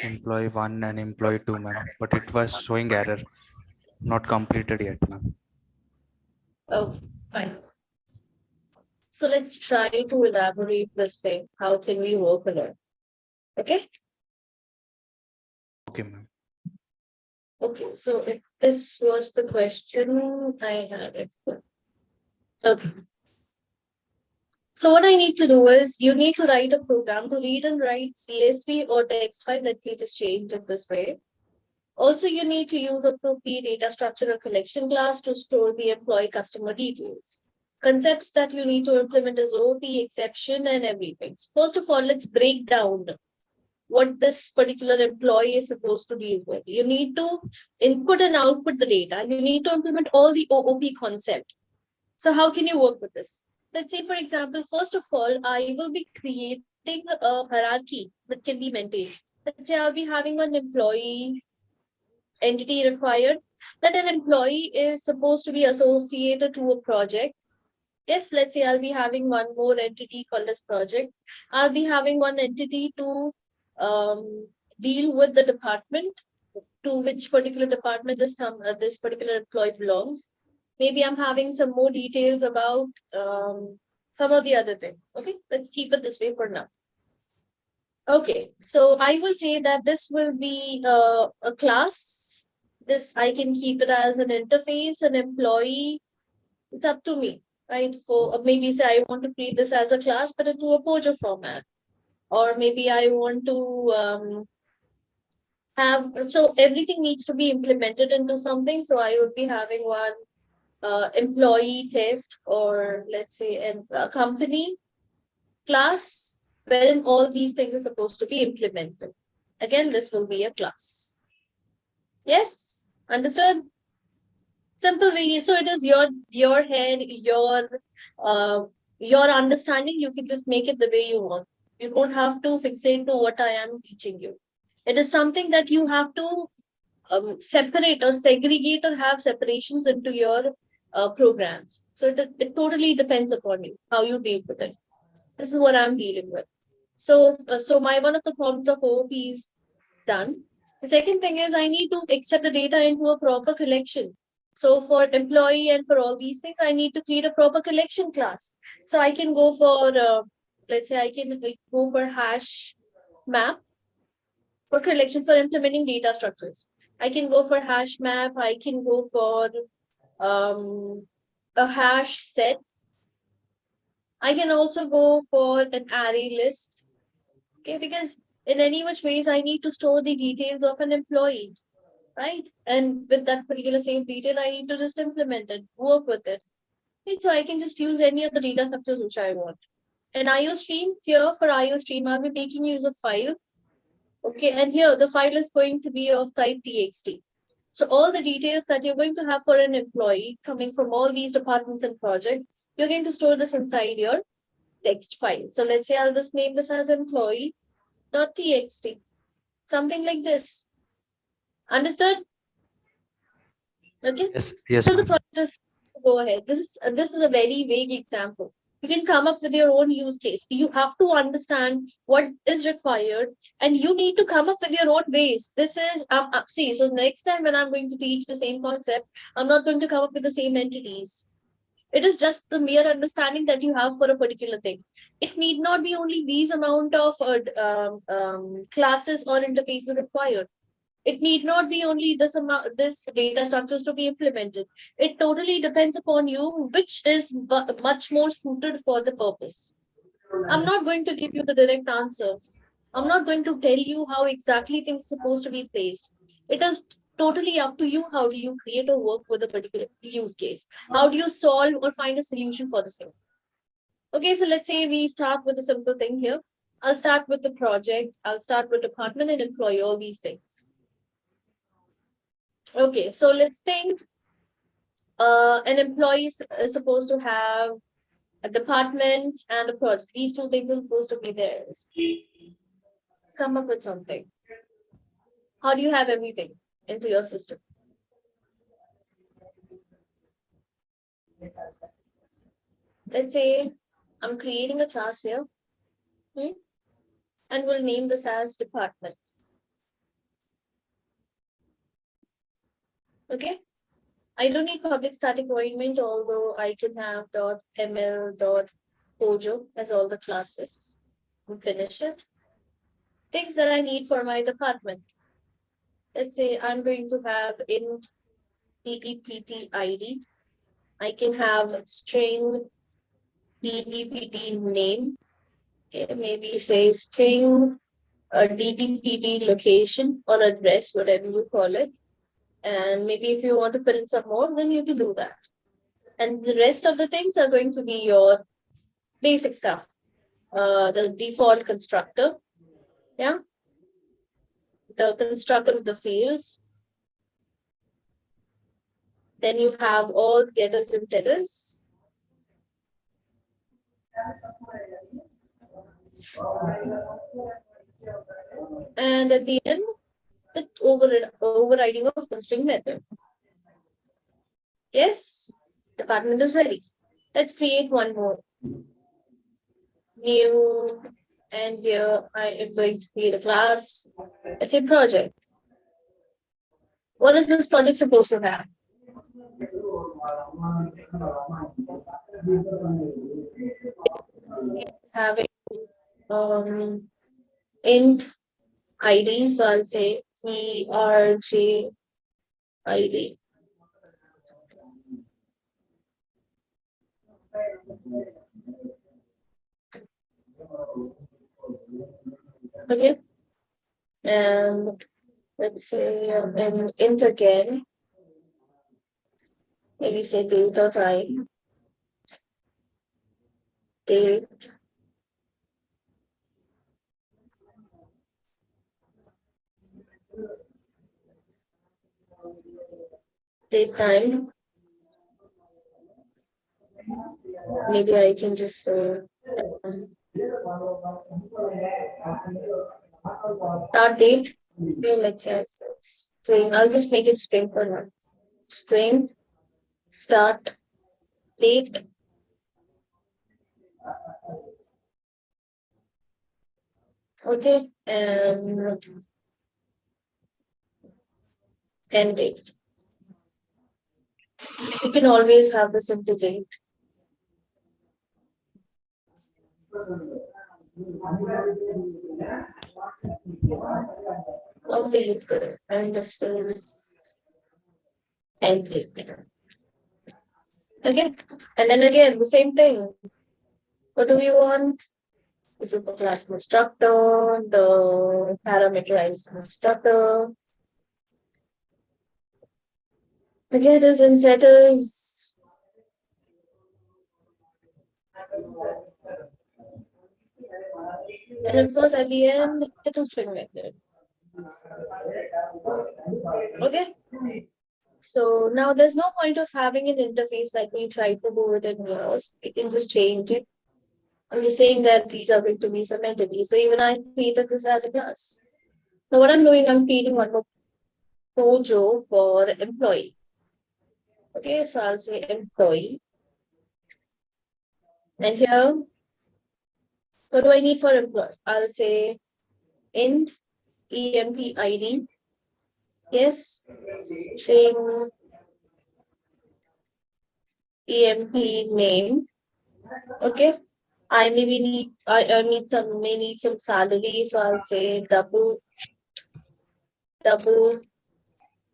employee one and employee two, ma'am, but it was showing error, not completed yet, ma'am. Oh, fine. So let's try to elaborate this thing. How can we work on it? Okay. Okay, ma'am. Okay, so if this was the question, I had it. Okay. So what I need to do is you need to write a program to read and write CSV or text file. Let me just change it this way. Also, you need to use appropriate data structure or collection class to store the employee customer details. Concepts that you need to implement is OP, exception, and everything. So first of all, let's break down what this particular employee is supposed to deal with. You need to input and output the data. You need to implement all the OOP concept. So how can you work with this? Let's say, for example, first of all, I will be creating a hierarchy that can be maintained. Let's say I'll be having one employee entity required, that an employee is supposed to be associated to a project. Yes, let's say I'll be having one more entity called as project. I'll be having one entity to deal with the department to which particular department this particular employee belongs. Maybe I'm having some more details about some of the other thing. Okay, let's keep it this way for now. Okay, so I will say that this will be a class. This I can keep it as an interface, an employee. It's up to me, right? For maybe say I want to create this as a class, but into a Pojo format, or maybe I want to have, so everything needs to be implemented into something. So I would be having one employee test, or let's say a company class, wherein all these things are supposed to be implemented. Again, this will be a class. Yes, understood? Simple way. So it is your head, your understanding. You can just make it the way you want. You don't have to fixate to what I am teaching you. It is something that you have to separate or segregate or have separations into your programs. So it totally depends upon you how you deal with it. This is what I'm dealing with. So my one of the problems of OOP is done. The second thing is I need to accept the data into a proper collection. So for employee and for all these things, I need to create a proper collection class. So I can go for let's say I can go for hash map for collection for implementing data structures. I can go for hash map. I can go for a hash set. I can also go for an array list. Okay, because in any which ways, I need to store the details of an employee, right? And with that particular same detail, I need to just implement it, work with it. Right? So I can just use any of the data structures which I want. An IO stream, here for IO stream, I'll be making use of file. Okay, and here the file is going to be of type txt. So all the details that you're going to have for an employee coming from all these departments and projects, you're going to store this inside your text file. So let's say I'll just name this as employee.txt, something like this. Understood? Okay. Yes, So the ma'am. process, go ahead. This is a very vague example. You can come up with your own use case. You have to understand what is required, and you need to come up with your own ways. This is see. So next time when I'm going to teach the same concept, I'm not going to come up with the same entities. It is just the mere understanding that you have for a particular thing. It need not be only these amount of classes or interfaces required. It need not be only this amount, this data structures to be implemented. It totally depends upon you, which is much more suited for the purpose. I'm not going to give you the direct answers. I'm not going to tell you how exactly things are supposed to be placed. It is totally up to you. How do you create or work with a particular use case? How do you solve or find a solution for the same? Okay, so let's say we start with a simple thing here. I'll start with the project. I'll start with department and employee, all these things. Okay, so let's think an employee is supposed to have a department and a project. These two things are supposed to be theirs. Come up with something. How do you have everything into your system? Let's say I'm creating a class here, and we'll name this as department. Okay. I don't need public static void, although I can have .ml.pojo as all the classes and finish it. Things that I need for my department. let's say I'm going to have int DEPT ID. I can have string DEPT name. Okay, maybe say string DDPD location or address, whatever you call it. And maybe if you want to fill in some more, then you can do that. And the rest of the things are going to be your basic stuff. The default constructor, yeah, the constructor of the fields. Then you have all getters and setters. And at the end, the overriding of string method. Yes, department is ready. Let's create one more. New, and here I am going to create a class. Let's say project. What is this project supposed to have? It's having int ID, so I'll say PRJ ID. Okay, and let's say int again. Maybe say date or time. Date. Date time. Maybe I can just start date. Okay, let's say string. I'll just make it string for now. String start date. Okay, and end date. You can always have this into date. Okay, and this is end date. Okay, and then again the same thing. What do we want? The superclass constructor, the parameterized constructor, the getters and setters. And of course, at the end, the string method. Okay. So now there's no point of having an interface like we tried to do it in yours. You can just change it. I'm just saying that these are going to be some entities. So even I created this as a class. Now what I'm doing, I'm creating one more Tojo for employee. Okay, so I'll say employee. And here, what do I need for employee? I'll say int emp ID. Yes, string emp name. Okay, I maybe need I need some salary, so I'll say double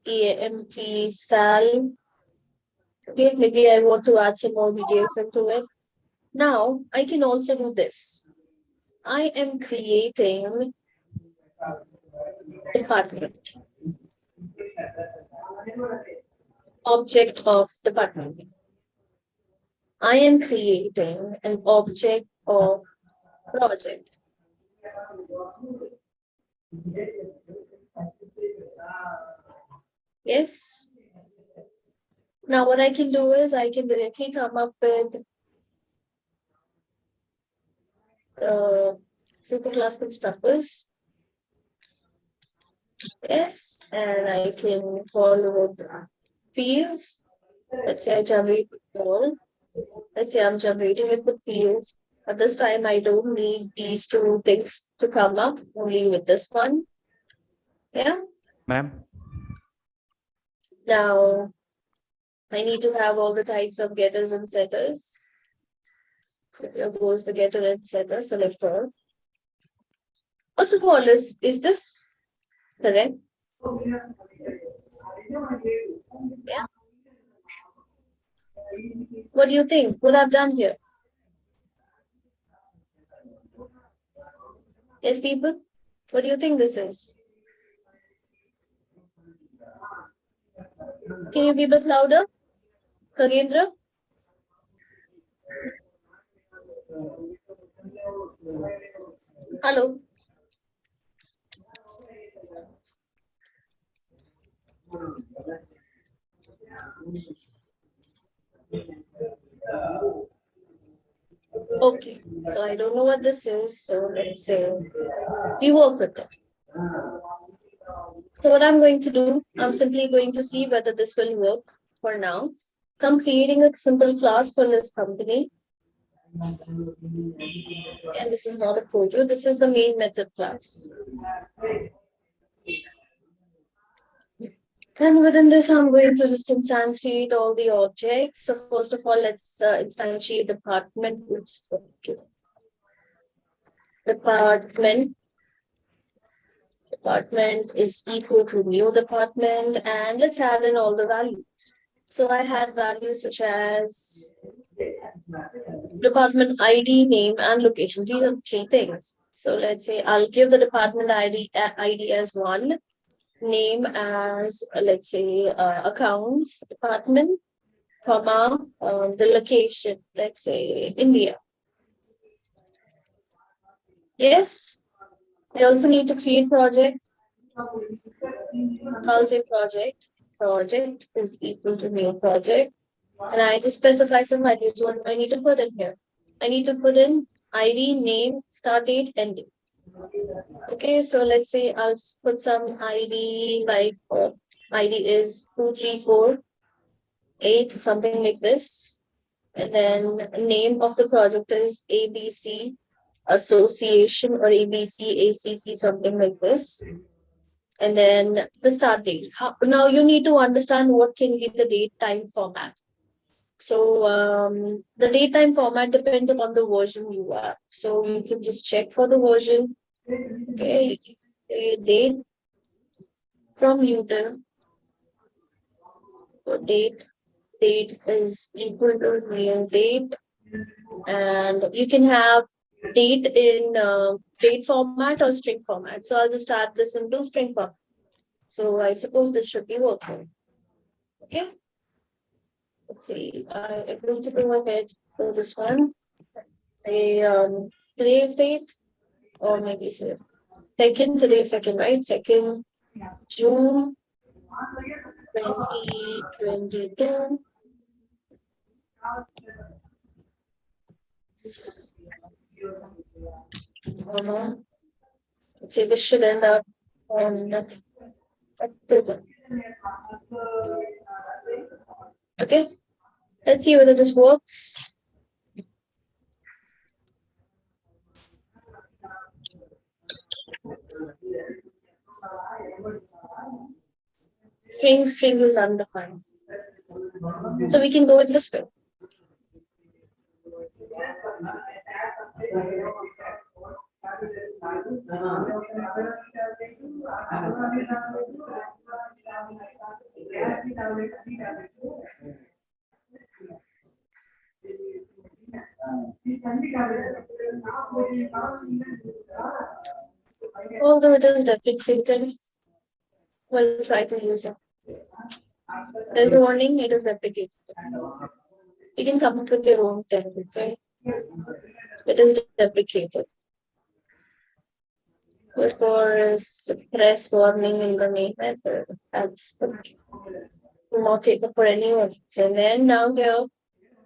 emp sal. Okay, maybe I want to add some more details into it. Now I can also do this. I am creating department. Object of department. I am creating an object of project. Yes. Now what I can do is I can directly come up with superclass constructors. Yes, and I can follow with fields. Let's say I generate all. Let's say I'm generating it with fields. At this time, I don't need these two things to come up, only with this one. Yeah. Ma'am, Now, I need to have all the types of getters and setters. So here goes the getter and setter selector. First of all, is this correct? Yeah. What do you think? What I've done here? Yes, people? What do you think this is? Can you be a bit louder? Kagendra? Hello? Okay, so I don't know what this is, so let's say we work with it. So what I'm going to do, I'm simply going to see whether this will work for now. So I'm creating a simple class for this company. And this is not a Kojo, this is the main method class. And within this, I'm going to just instantiate all the objects. So first of all, let's instantiate department. Department is equal to new department, and let's add in all the values. So I had values such as department ID, name, and location. These are three things. So let's say I'll give the department ID as 1, name as let's say accounts department, comma the location, let's say India. Yes, I also need to create project. I'll say project is equal to new project, and I just specify some values. What I need to put in here? I need to put in ID, name, start date, end date. Okay, so let's say I'll put some ID like ID is 2348, something like this. And then name of the project is ABC Association or ABC ACC, something like this. And then the start date. Now you need to understand what can be the date time format. So the date time format depends upon the version you are. So you can just check for the version. Okay, date from Newton. So date is equal to new date, and you can have date in date format or string format. So I'll just add this into string format. So I suppose this should be working. Okay. Let's see. I'm going to go ahead for this one. Say today's date, or maybe say today's second, right? 2nd June 2022. Let's say this should end up on October. Okay, let's see whether this works. String is undefined. So we can go with this way. Although it is deprecated, we'll try to use it. There's a warning, it is deprecated. You can come up with your own thing, okay? It is deprecated. But for suppress warning in the main method, that's not taken for anyone. And then down here,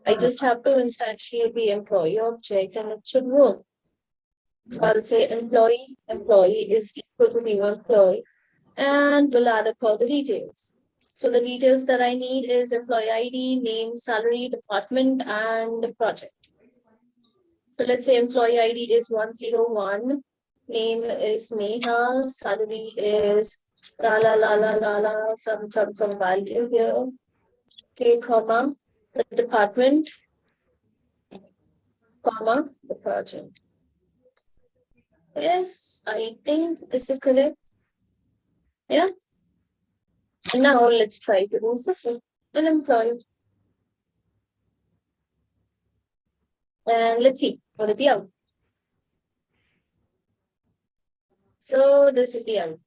I just have to instantiate the employee object and it should work. So I'll say employee is equal to new employee, and we'll add up all the details. So the details that I need is employee ID, name, salary, department, and the project. So let's say employee ID is 101, name is Neha, salary is some value here. Okay, comma, the department, comma, the project. Yes, I think this is correct. Yeah. And now let's try to do this one. Unemployed. And let's see what is the output. So this is the output.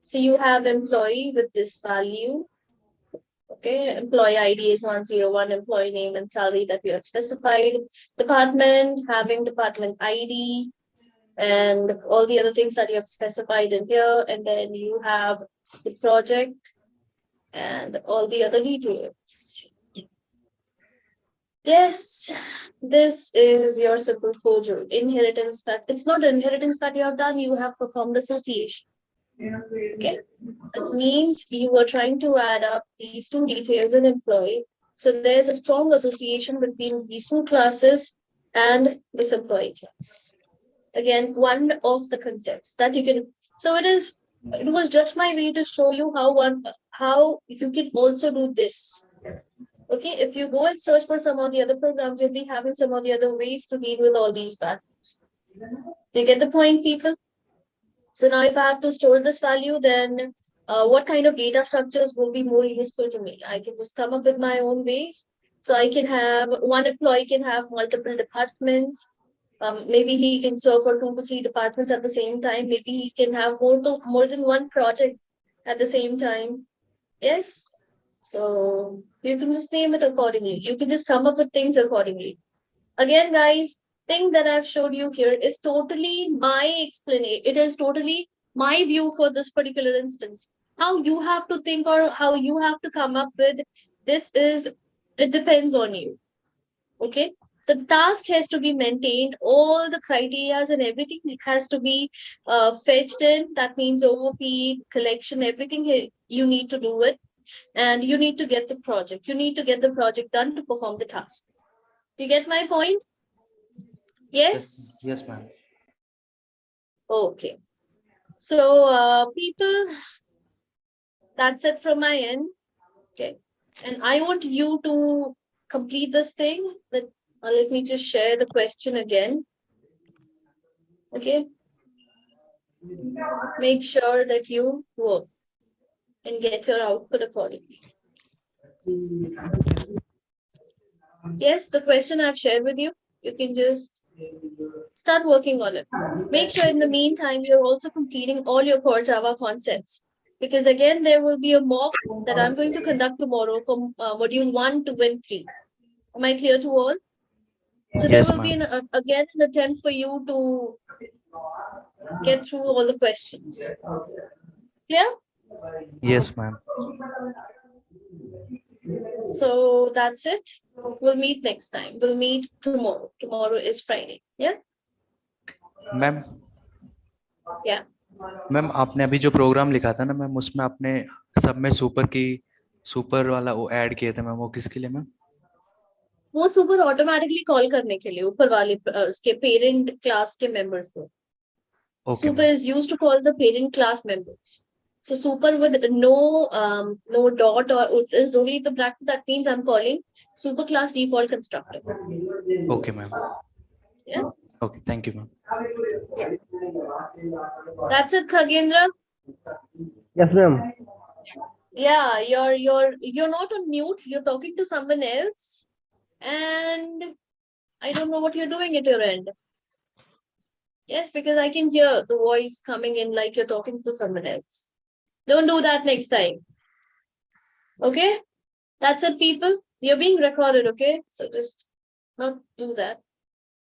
So you have employee with this value. Okay, employee ID is 101, employee name and salary that we have specified. Department, having department ID and all the other things that you have specified in here. And then you have the project and all the other details. Yes, this is your simple closure. Inheritance that it's not inheritance that you have done, you have performed association. Okay, it means you were trying to add up these two details in employee. So there's a strong association between these two classes and this employee class. Again, one of the concepts that you can. So it was just my way to show you how you can also do this. Okay, if you go and search for some of the other programs, you'll be having some of the other ways to deal with all these patterns. Do you get the point, people? So now if I have to store this value, then what kind of data structures will be more useful to me? I can just come up with my own ways. So I can have one employee can have multiple departments. Maybe he can serve for 2 to 3 departments at the same time. Maybe he can have more than one project at the same time. Yes. So you can just name it accordingly. You can just come up with things accordingly. Again, guys, thing that I've showed you here is totally my explanation. It is totally my view for this particular instance. How you have to think or how you have to come up with this it depends on you. Okay. The task has to be maintained, all the criterias and everything has to be fetched in. That means OOP, collection, everything you need to do it. And you need to get the project. You need to get the project done to perform the task. You get my point? Yes? Yes, ma'am. Okay. So, people, that's it from my end. Okay. And I want you to complete this thing. But let me just share the question again. Okay. Make sure that you work and get your output accordingly. Yes, the question I've shared with you, you can just start working on it. Make sure in the meantime, you're also completing all your core Java concepts. Because again, there will be a mock that I'm going to conduct tomorrow from module 1, 2, and 3. Am I clear to all? So there Yes, will be ma'am. again an attempt for you to get through all the questions. Clear? Yes, ma'am. So that's it. We'll meet next time. We'll meet tomorrow. Tomorrow is Friday. Yeah? Ma'am Yeah. Ma'am आपने अभी जो programme लिखा था ना ma'am उसमें आपने सब में सुपर वाला वो ऐड किए थे मैम वो किसके लिए मैम वो सुपर ऑटोमेटिकली कॉल करने के लिए ऊपर वाले उसके पेरेंट क्लास के मेंबर्स को okay super is used to call the parent class members. So super with no dot or it is only the bracket, that means I'm calling superclass default constructor. Okay ma'am Yeah. Okay thank you ma'am That's it, Khagendra. Yes, ma'am. Yeah, you're not on mute, you're talking to someone else. And I don't know what you're doing at your end. Yes, because I can hear the voice coming in like you're talking to someone else. Don't do that next time. Okay? That's it, people. You're being recorded, okay? So just not do that.